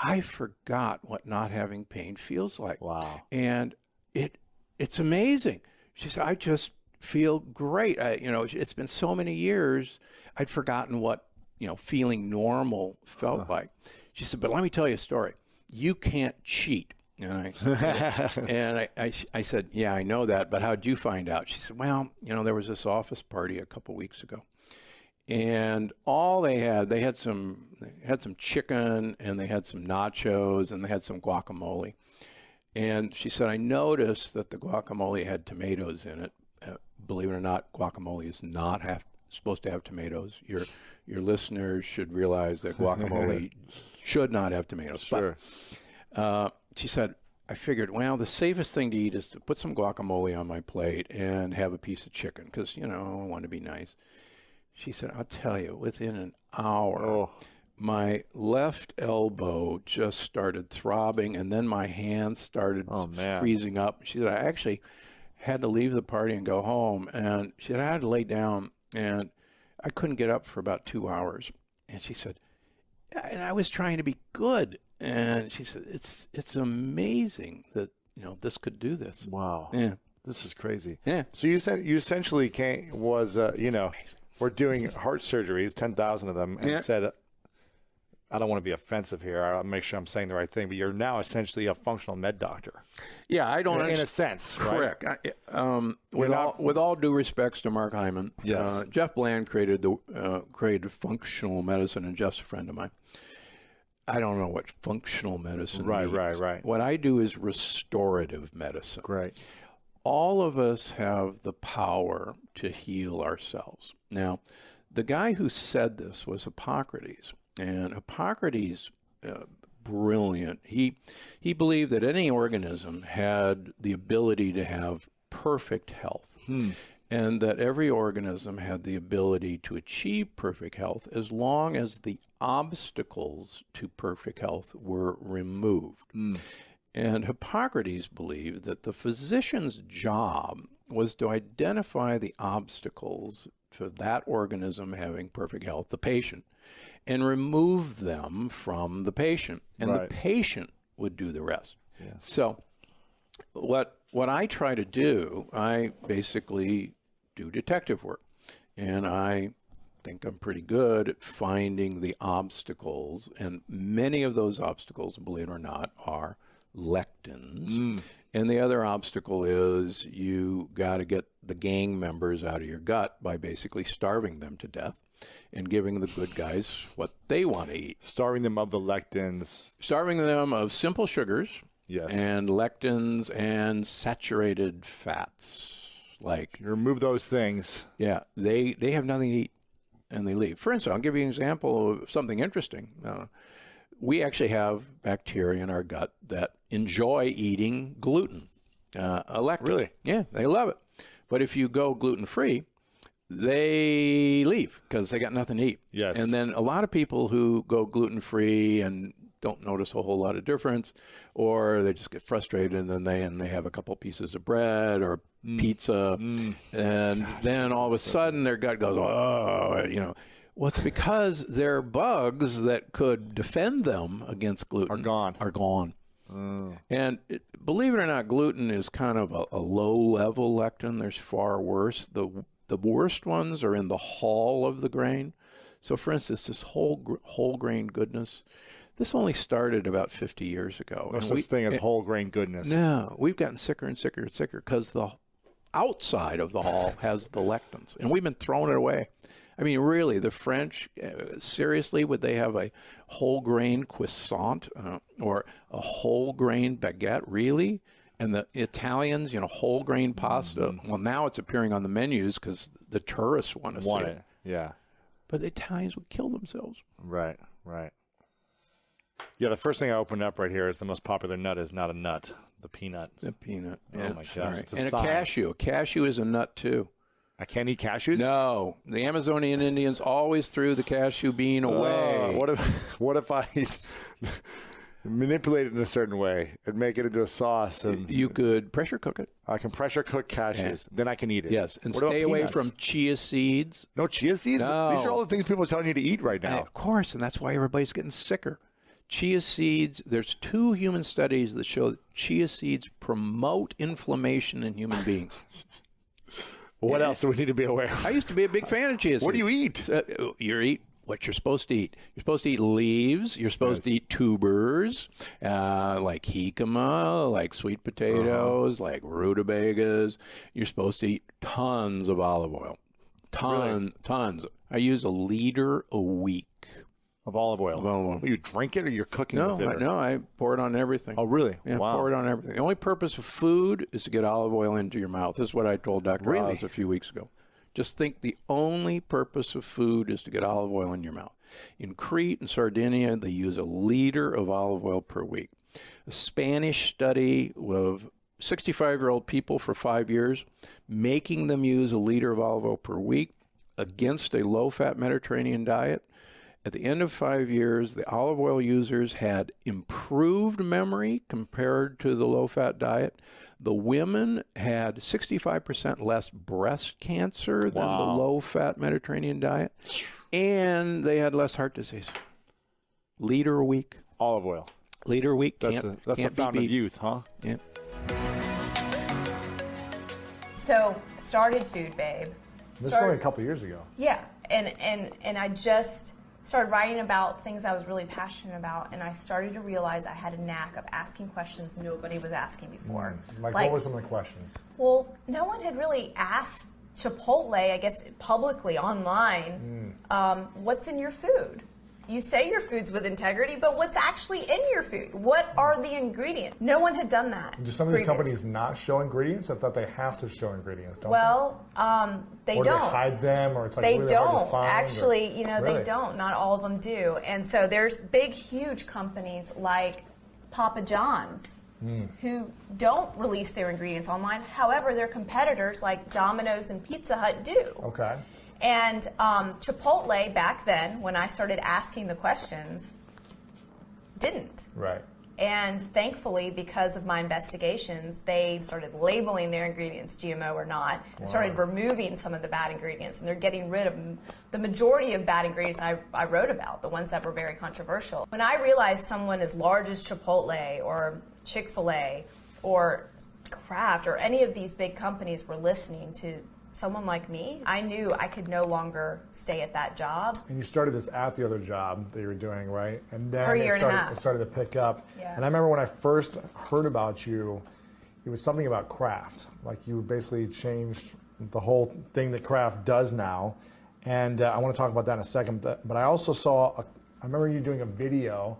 I forgot what not having pain feels like. Wow. And it's amazing. She said, I just feel great. It's been so many years, I'd forgotten what, feeling normal felt like. She said, but let me tell you a story. You can't cheat. And I said, yeah, I know that, but how'd you find out? She said, well, there was this office party a couple weeks ago. And all they had some chicken, and they had some nachos, and they had some guacamole. And she said, I noticed that the guacamole had tomatoes in it. Believe it or not, guacamole is not supposed to have tomatoes. Your listeners should realize that guacamole should not have tomatoes. Sure. But she said, I figured, well, the safest thing to eat is to put some guacamole on my plate and have a piece of chicken because, I want to be nice. She said, I'll tell you, within an hour, my left elbow just started throbbing, and then my hands started freezing up. She said, I actually had to leave the party and go home. And she said, I had to lay down, and I couldn't get up for about 2 hours. And she said, and I was trying to be good. And she said, it's amazing that, this could do this. Wow. Yeah. This is crazy. Yeah. So you said you essentially we're doing heart surgeries, 10,000 of them, and said, I don't want to be offensive here. I'll make sure I'm saying the right thing, but you're now essentially a functional med doctor. Yeah, I don't in a sense, right? Correct. With all due respects to Mark Hyman, yes. Jeff Bland created functional medicine, and Jeff's a friend of mine. I don't know what functional medicine means. Right. What I do is restorative medicine. Great. All of us have the power to heal ourselves. Now, the guy who said this was Hippocrates, and Hippocrates, brilliant. He believed that any organism had the ability to have perfect health, and that every organism had the ability to achieve perfect health as long as the obstacles to perfect health were removed. And Hippocrates believed that the physician's job was to identify the obstacles for that organism having perfect health, the patient, and remove them from the patient. And the patient would do the rest. Yes. So what I try to do, I basically do detective work. And I think I'm pretty good at finding the obstacles. And many of those obstacles, believe it or not, are lectins. And the other obstacle is you got to get the gang members out of your gut by basically starving them to death and giving the good guys what they want to eat. Starving them of the lectins. Starving them of simple sugars. Yes. And lectins and saturated fats. Like, You remove those things. yeah, they have nothing to eat and they leave. For instance, I'll give you an example of something interesting. We actually have bacteria in our gut that enjoy eating gluten, a lectin. Really? Yeah, they love it. But if you go gluten-free, they leave because they got nothing to eat. Yes. And then a lot of people who go gluten-free and don't notice a whole lot of difference, or they just get frustrated and then they have a couple pieces of bread or pizza, and then all of a sudden their gut goes, oh, Well, it's because their bugs that could defend them against gluten are gone. And believe it or not, gluten is kind of a low-level lectin. There's far worse. The worst ones are in the hull of the grain. So, for instance, this whole grain goodness, this only started about 50 years ago. No such thing as whole grain goodness. No, we've gotten sicker and sicker and sicker because the outside of the hull has the lectins, and we've been throwing it away. I mean, really, the French, seriously, would they have a whole grain croissant or a whole grain baguette? Really? And the Italians, whole grain pasta. Well, now it's appearing on the menus because the tourists want to see it. Yeah. But the Italians would kill themselves. Right. Yeah, the first thing I opened up right here is the most popular nut is not a nut, the peanut. The peanut. Oh, my gosh. And a cashew. A cashew is a nut, too. I can't eat cashews? No. The Amazonian Indians always threw the cashew bean away. What if I manipulate it in a certain way and make it into a sauce? And you could pressure cook it. I can pressure cook cashews. Then I can eat it. Yes, and what stay away from chia seeds. No chia seeds? No. These are all the things people are telling you to eat right now. Of course, and that's why everybody's getting sicker. Chia seeds, there's 2 human studies that show that chia seeds promote inflammation in human beings. What else do we need to be aware of? I used to be a big fan of chia seeds. What do you eat? You eat what you're supposed to eat. You're supposed to eat leaves. You're supposed to eat tubers, like jicama, like sweet potatoes, like rutabagas. You're supposed to eat tons of olive oil. Tons. I use 1 liter a week. Of olive oil. Will you drink it or you're cooking with it? No, I pour it on everything. Oh, really? Yeah, wow. Pour it on everything. The only purpose of food is to get olive oil into your mouth. This is what I told Dr. Oz a few weeks ago. Just think the only purpose of food is to get olive oil in your mouth. In Crete and Sardinia, they use 1 liter of olive oil per week. A Spanish study of 65-year-old people for 5 years, making them use 1 liter of olive oil per week against a low-fat Mediterranean diet. At the end of 5 years, the olive oil users had improved memory compared to the low-fat diet. The women had 65% less breast cancer than the low-fat Mediterranean diet. And they had less heart disease. Liter a week. Olive oil. Liter a week. That's the fountain of youth, huh? Yeah. So, started Food Babe. This was only a couple years ago. Yeah, and I just started writing about things I was really passionate about, and I started to realize I had a knack of asking questions nobody was asking before. Like what were some of the questions? Well, no one had really asked Chipotle, I guess, publicly online, what's in your food? You say your food's with integrity, but what's actually in your food? What are the ingredients? No one had done that. Do some of these companies not show ingredients? I thought they have to show ingredients, don't they? Well, they or don't. Or they hide them, or it's like they really hard to don't. find? Actually, Really? they don't. Not all of them do. And so there's big, huge companies like Papa John's who don't release their ingredients online. However, their competitors like Domino's and Pizza Hut do. Okay. And Chipotle, back then, when I started asking the questions, didn't. Right. And thankfully, because of my investigations, they started labeling their ingredients, GMO or not, and started removing some of the bad ingredients. And they're getting rid of the majority of bad ingredients I wrote about, the ones that were very controversial. When I realized someone as large as Chipotle or Chick-fil-A or Kraft or any of these big companies were listening to someone like me, I knew I could no longer stay at that job. And you started this at the other job that you were doing, right? And then For a year and a half. it started to pick up. Yeah. And I remember when I first heard about you, it was something about Kraft. Like you basically changed the whole thing that Kraft does now. And I want to talk about that in a second. But I also I remember you doing a video,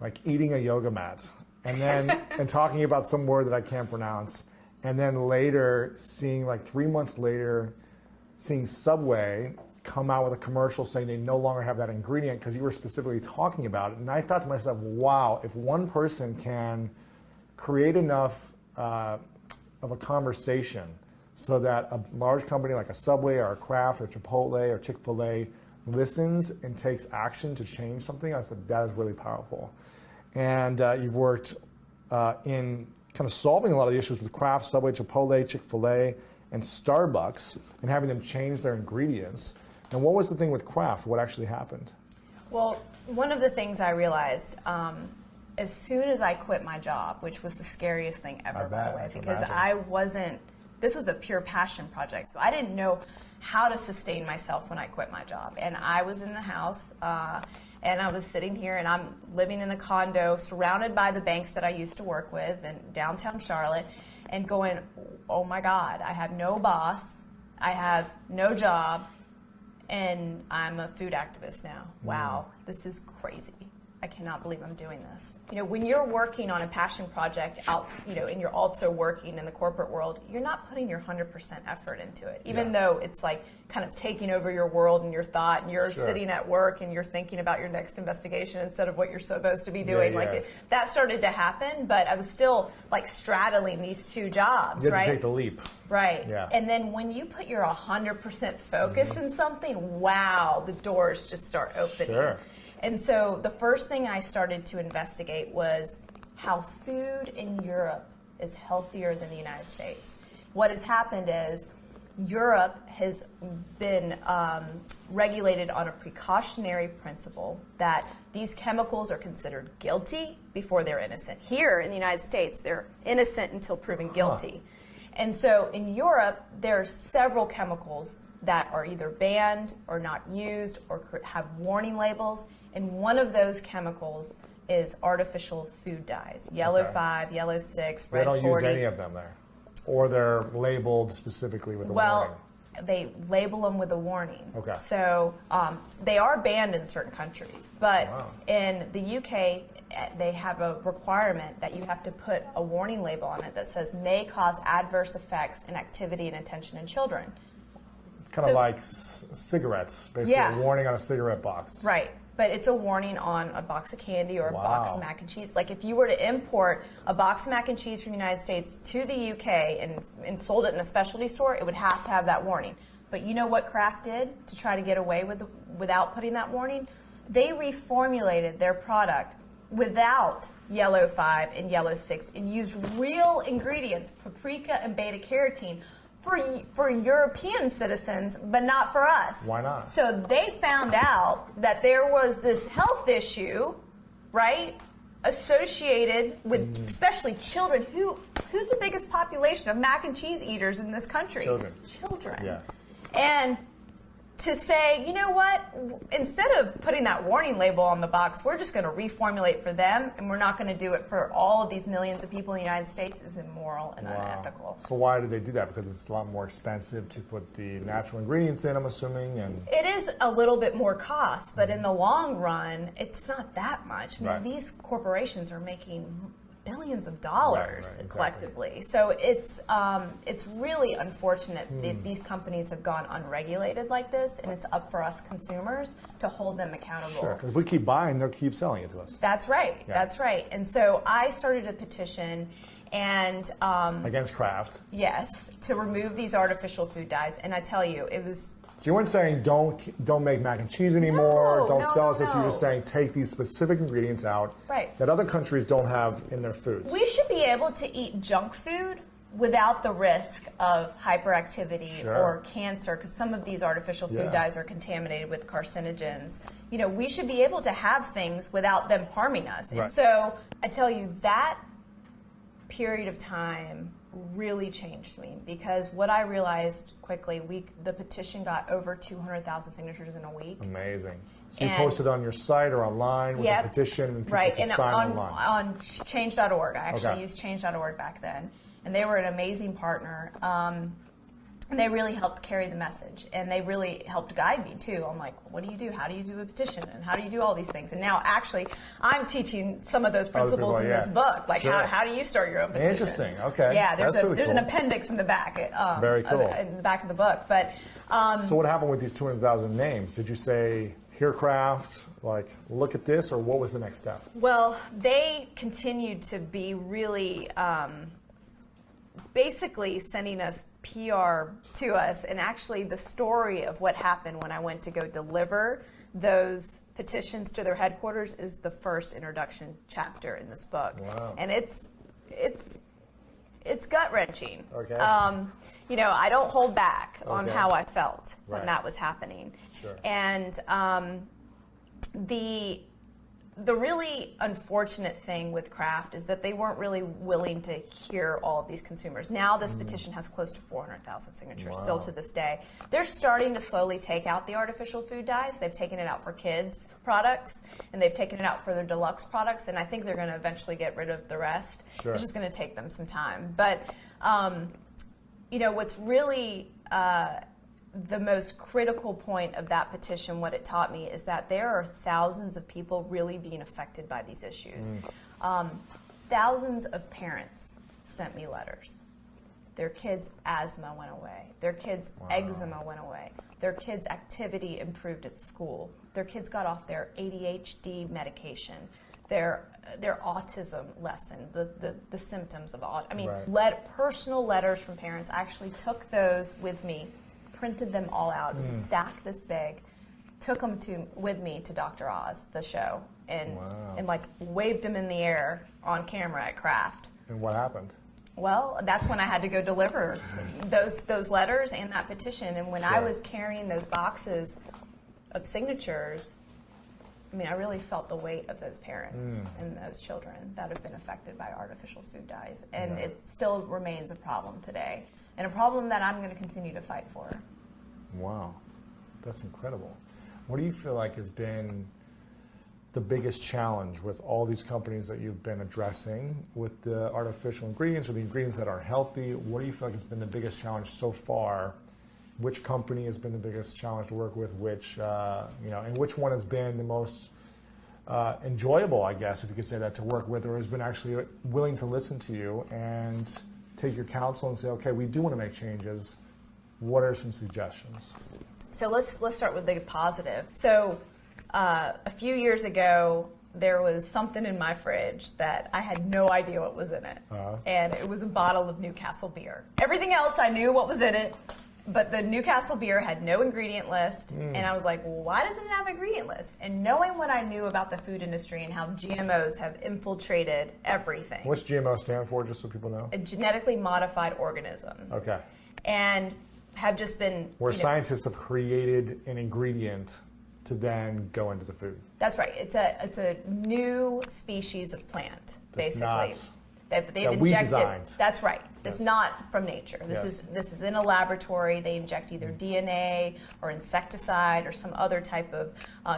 like eating a yoga mat. And then and talking about some word that I can't pronounce. And then later, seeing like 3 months later, seeing Subway come out with a commercial saying they no longer have that ingredient because you were specifically talking about it. And I thought to myself, wow, if one person can create enough of a conversation so that a large company like a Subway or a Kraft or Chipotle or Chick-fil-A listens and takes action to change something, I said, that is really powerful. And you've worked in kind of solving a lot of the issues with Kraft, Subway, Chipotle, Chick-fil-A, and Starbucks, and having them change their ingredients. And what was the thing with Kraft? What actually happened? Well, one of the things I realized as soon as I quit my job, which was the scariest thing ever, by the way, because this was a pure passion project. So I didn't know how to sustain myself when I quit my job. And I was in the house, and I was sitting here, and I'm living in a condo surrounded by the banks that I used to work with in downtown Charlotte, and going, oh my God, I have no boss, I have no job, and I'm a food activist now. Wow, this is crazy. I cannot believe I'm doing this. You know, when you're working on a passion project out, you know, and you're also working in the corporate world, you're not putting your 100% effort into it, even though it's like kind of taking over your world and your thought, and you're sitting at work and you're thinking about your next investigation instead of what you're supposed to be doing. That started to happen, but I was still like straddling these two jobs, you had to take the leap. Right. Yeah. And then when you put your 100% focus in something, wow, the doors just start opening. Sure. And so the first thing I started to investigate was how food in Europe is healthier than the United States. What has happened is Europe has been regulated on a precautionary principle that these chemicals are considered guilty before they're innocent. Here in the United States, they're innocent until proven guilty. And so in Europe, there are several chemicals that are either banned or not used or have warning labels. And one of those chemicals is artificial food dyes. Yellow 5, yellow 6, red 40. They don't use any of them there. Or they're labeled specifically with a warning. They label them with a warning. Okay. So they are banned in certain countries. But in the UK, they have a requirement that you have to put a warning label on it that says may cause adverse effects in activity and attention in children. It's kind of like cigarettes, basically a warning on a cigarette box. Right. But it's a warning on a box of candy or a box of mac and cheese. Like if you were to import a box of mac and cheese from the United States to the UK and sold it in a specialty store, it would have to have that warning. But you know what Kraft did to try to get away without putting that warning? They reformulated their product without yellow 5 and yellow 6 and used real ingredients, paprika and beta carotene, for European citizens, but not for us. Why not? So they found out that there was this health issue, right, associated with especially children. Who's the biggest population of mac and cheese eaters in this country? Children. Yeah. And to say, you know what, instead of putting that warning label on the box, we're just going to reformulate for them, and we're not going to do it for all of these millions of people in the United States is immoral and unethical. So why did they do that? Because it's a lot more expensive to put the natural ingredients in, I'm assuming? And it is a little bit more cost, but in the long run, it's not that much. I mean, these corporations are making billions of dollars collectively. So it's really unfortunate that these companies have gone unregulated like this, and it's up for us consumers to hold them accountable. Sure, because if we keep buying, they'll keep selling it to us. That's right. Yeah. That's right. And so I started a petition and against Kraft. Yes, to remove these artificial food dyes. And I tell you, it was. So you weren't saying don't make mac and cheese anymore, don't sell us this. You were just saying take these specific ingredients out that other countries don't have in their foods. We should be able to eat junk food without the risk of hyperactivity or cancer, because some of these artificial food dyes are contaminated with carcinogens. You know, we should be able to have things without them harming us. And so I tell you, that period of time really changed me, because what I realized quickly, the petition got over 200,000 signatures in a week. Amazing. So you posted on your site or online with a petition, and people could sign online. On change.org. I actually used change.org back then, and they were an amazing partner. And they really helped carry the message, and they really helped guide me too. I'm like, what do you do? How do you do a petition? And how do you do all these things? And now actually I'm teaching some of those principles in this book. Like how do you start your own petition? Interesting. Okay. Yeah, there's an appendix in the back. Very cool. In the back of the book. But so what happened with these 200,000 names? Did you say, here Kraft, like, look at this, or what was the next step? Well, they continued to be really basically sending us PR to us, and actually the story of what happened when I went to go deliver those petitions to their headquarters is the first introduction chapter in this book. Wow. And it's it's gut-wrenching. Okay. I don't hold back on Okay. how I felt Right. when that was happening. Sure. And the really unfortunate thing with Kraft is that they weren't really willing to hear all of these consumers. Now this petition has close to 400,000 signatures still to this day. They're starting to slowly take out the artificial food dyes. They've taken it out for kids' products, and they've taken it out for their deluxe products, and I think they're going to eventually get rid of the rest. Sure. It's just going to take them some time. But, what's really the most critical point of that petition, what it taught me, is that there are thousands of people really being affected by these issues. Thousands of parents sent me letters. Their kids' asthma went away. Their kids' eczema went away. Their kids' activity improved at school. Their kids got off their ADHD medication. Their autism lessened, the symptoms of autism. I mean, personal letters from parents. I actually took those with me, printed them all out. It was a stack this big. Took them with me to Dr. Oz, the show, and waved them in the air on camera at Kraft. And what happened? Well, that's when I had to go deliver those letters and that petition. And when I was carrying those boxes of signatures, I mean, I really felt the weight of those parents and those children that have been affected by artificial food dyes. And it still remains a problem today, and a problem that I'm going to continue to fight for. Wow, that's incredible. What do you feel like has been the biggest challenge with all these companies that you've been addressing with the artificial ingredients or the ingredients that are healthy? What do you feel like has been the biggest challenge so far? Which company has been the biggest challenge to work with? Which, and which one has been the most enjoyable, I guess, if you could say that, to work with, or has been actually willing to listen to you and take your counsel and say, okay, we do want to make changes. What are some suggestions? So let's start with the positive. So a few years ago, there was something in my fridge that I had no idea what was in it. And it was a bottle of Newcastle beer. Everything else, I knew what was in it. But the Newcastle beer had no ingredient list, and I was like, well, why doesn't it have an ingredient list? And knowing what I knew about the food industry and how GMOs have infiltrated everything. What's GMO stand for, just so people know? A genetically modified organism. Okay. And have just been... Where scientists have created an ingredient to then go into the food. That's right. It's a new species of plant, basically. They've we injected. designed. That's right. It's not from nature. This is in a laboratory. They inject either DNA or insecticide or some other type of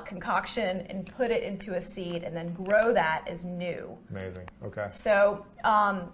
concoction and put it into a seed and then grow that as new. Amazing. Okay. So, and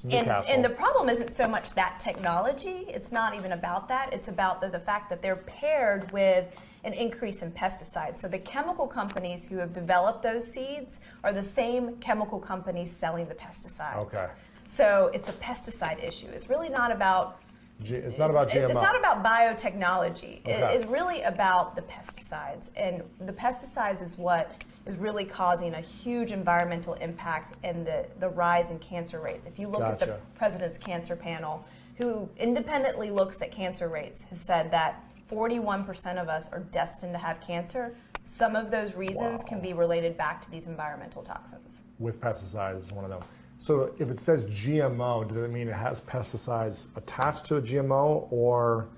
the problem isn't so much that technology. It's not even about that. It's about the fact that they're paired with an increase in pesticides. So the chemical companies who have developed those seeds are the same chemical companies selling the pesticides. Okay. So it's a pesticide issue. It's really not about... It's not about GMO. It's not about biotechnology. Okay. It's really about the pesticides. And the pesticides is what is really causing a huge environmental impact and the rise in cancer rates. If you look at the President's Cancer Panel, who independently looks at cancer rates, has said that 41% of us are destined to have cancer. Some of those reasons can be related back to these environmental toxins. With pesticides is one of them. So if it says GMO, does it mean it has pesticides attached to a GMO, or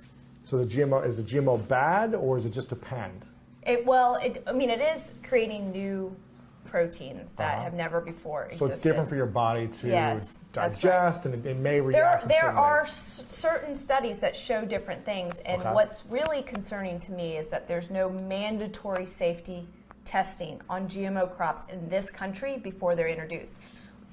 so the GMO, is the GMO bad, or is it just depend? It is creating new proteins that have never before existed. So it's different for your body to digest, and it may react. There are certain studies that show different things, and what's really concerning to me is that there's no mandatory safety testing on GMO crops in this country before they're introduced.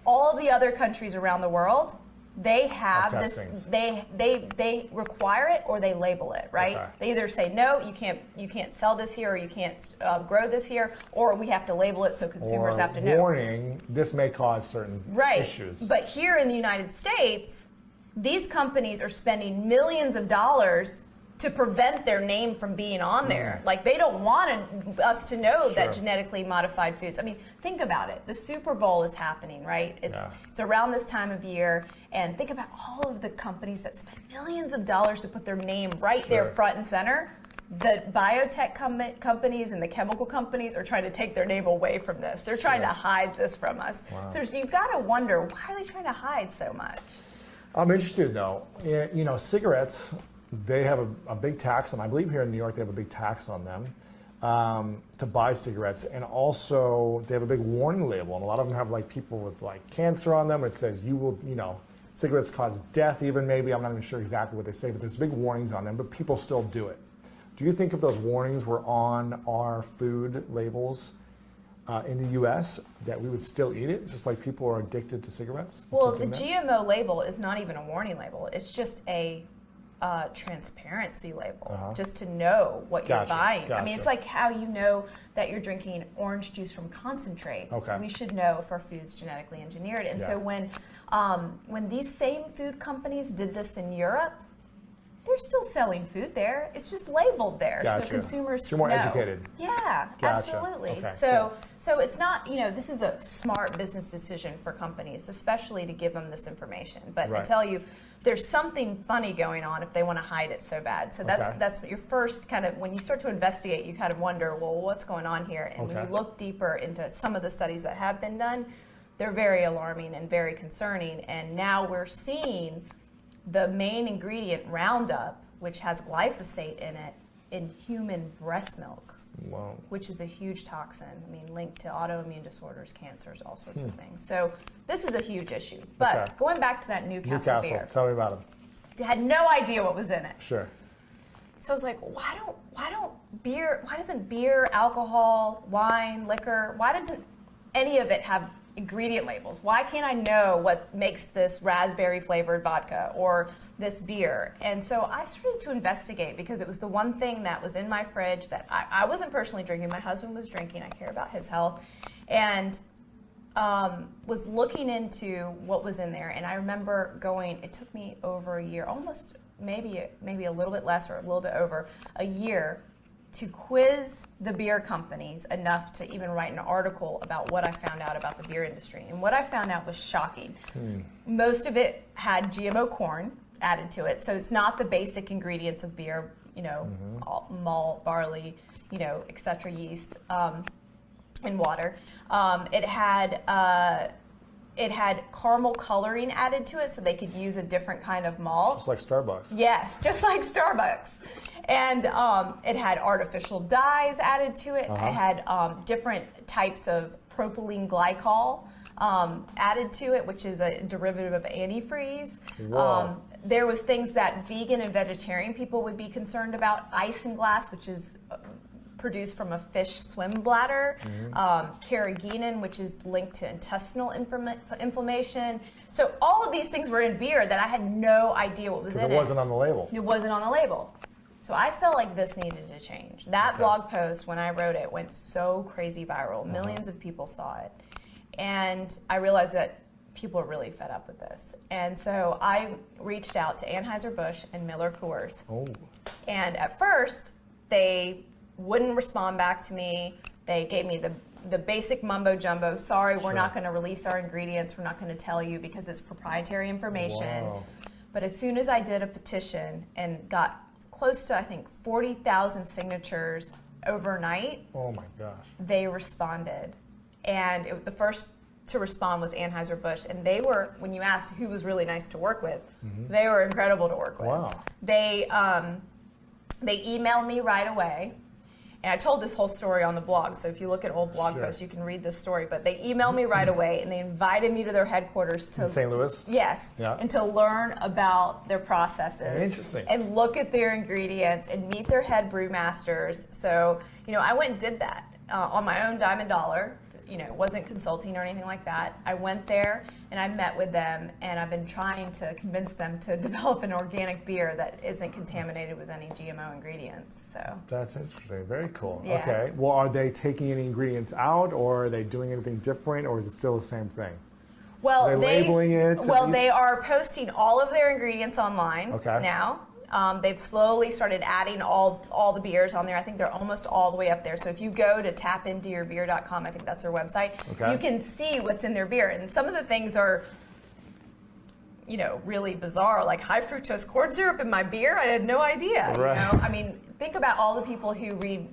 All the other countries around the world, they have this. They require it or they label it, right? Okay. They either say no, you can't sell this here, or you can't grow this here, or we have to label it so consumers have to know. Warning: this may cause certain issues. But here in the United States, these companies are spending millions of dollars to prevent their name from being on there. Like, they don't want us to know that genetically modified foods. I mean, think about it. The Super Bowl is happening, right? It's around this time of year, and think about all of the companies that spend millions of dollars to put their name right there front and center. The biotech companies and the chemical companies are trying to take their name away from this. They're trying to hide this from us. So you've got to wonder, why are they trying to hide so much? I'm interested though. You know, cigarettes, they have a big tax on. I believe here in New York they have a big tax on them to buy cigarettes, and also they have a big warning label, and a lot of them have like people with like cancer on them. It says you will, you know, cigarettes cause death. Even maybe I'm not even sure exactly what they say, but there's big warnings on them. But people still do it. Do you think if those warnings were on our food labels in the U.S., that we would still eat it, just like people are addicted to cigarettes? Well, the GMO label is not even a warning label. It's just a transparency label, just to know what you're buying. I mean, it's like how you know that you're drinking orange juice from concentrate. We should know if our food's genetically engineered. And so when these same food companies did this in Europe, they're still selling food there. It's just labeled there, so consumers so you're more know. Educated. Yeah, absolutely. Okay, so it's not, you know, this is a smart business decision for companies, especially to give them this information. But I tell you, there's something funny going on if they want to hide it so bad. So that's your first kind of, when you start to investigate, you kind of wonder, well, what's going on here? And when you look deeper into some of the studies that have been done, they're very alarming and very concerning. And now we're seeing the main ingredient, Roundup, which has glyphosate in it, in human breast milk, which is a huge toxin. I mean, linked to autoimmune disorders, cancers, all sorts of things. So this is a huge issue. But going back to that Newcastle beer, tell me about them. I had no idea what was in it. Sure. So I was like, why doesn't beer, alcohol, wine, liquor, why doesn't any of it have ingredient labels? Why can't I know what makes this raspberry flavored vodka or this beer? And so I started to investigate, because it was the one thing that was in my fridge that I wasn't personally drinking. My husband was drinking. I care about his health. And was looking into what was in there. And I remember going, it took me over a year, almost maybe a little bit less or a little bit over a year, to quiz the beer companies enough to even write an article about what I found out about the beer industry. And what I found out was shocking. Most of it had GMO corn added to it, so it's not the basic ingredients of beer, you know, malt, barley, you know, etc., yeast, and water. It had caramel coloring added to it, so they could use a different kind of malt. Just like Starbucks. Yes, just like Starbucks. And it had artificial dyes added to it. It had different types of propylene glycol added to it, which is a derivative of antifreeze. There was things that vegan and vegetarian people would be concerned about. Isinglass, which is produced from a fish swim bladder. Carrageenan, which is linked to intestinal inflammation. So all of these things were in beer that I had no idea what was in it. Because it wasn't on the label. It wasn't on the label. So I felt like this needed to change. That blog post, when I wrote it, went so crazy viral. Millions of people saw it. And I realized that people are really fed up with this. And so I reached out to Anheuser-Busch and Miller Coors. And at first, they wouldn't respond back to me. They gave me the basic mumbo jumbo. Sorry, we're not going to release our ingredients. We're not going to tell you because it's proprietary information. But as soon as I did a petition and got close to, I think, 40,000 signatures overnight. Oh my gosh. They responded. And the first to respond was Anheuser-Busch. And they were, when you asked who was really nice to work with, they were incredible to work with. Wow. They emailed me right away. And I told this whole story on the blog, so if you look at old blog posts, you can read this story. But they emailed me right away, and they invited me to their headquarters to in St. Louis. Yes, and to learn about their processes. Interesting. And look at their ingredients and meet their head brewmasters. So I went and did that on my own dime and dollar. Wasn't consulting or anything like that. I went there and I met with them, and I've been trying to convince them to develop an organic beer that isn't contaminated with any GMO ingredients. So that's interesting. Very cool. Yeah. Okay. Well, are they taking any ingredients out, or are they doing anything different, or is it still the same thing? Well, are they labeling it? Well, they are posting all of their ingredients online now. They've slowly started adding all the beers on there. I think they're almost all the way up there. So if you go to tapintoyourbeer.com, I think that's their website, you can see what's in their beer. And some of the things are, really bizarre, like high fructose corn syrup in my beer. I had no idea. I mean, think about all the people who read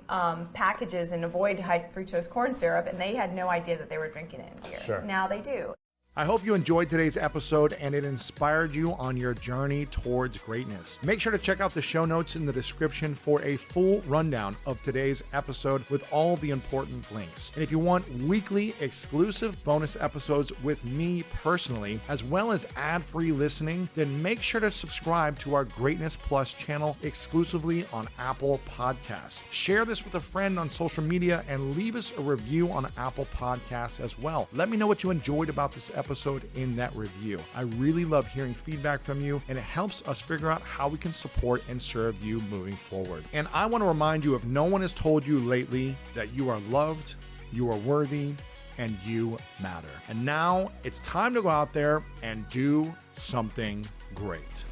packages and avoid high fructose corn syrup, and they had no idea that they were drinking it in beer. Now they do. I hope you enjoyed today's episode and it inspired you on your journey towards greatness. Make sure to check out the show notes in the description for a full rundown of today's episode with all the important links. And if you want weekly exclusive bonus episodes with me personally, as well as ad-free listening, then make sure to subscribe to our Greatness Plus channel exclusively on Apple Podcasts. Share this with a friend on social media and leave us a review on Apple Podcasts as well. Let me know what you enjoyed about this episode in that review. I really love hearing feedback from you, and it helps us figure out how we can support and serve you moving forward. And I want to remind you, if no one has told you lately, that you are loved, you are worthy, and you matter. And now it's time to go out there and do something great.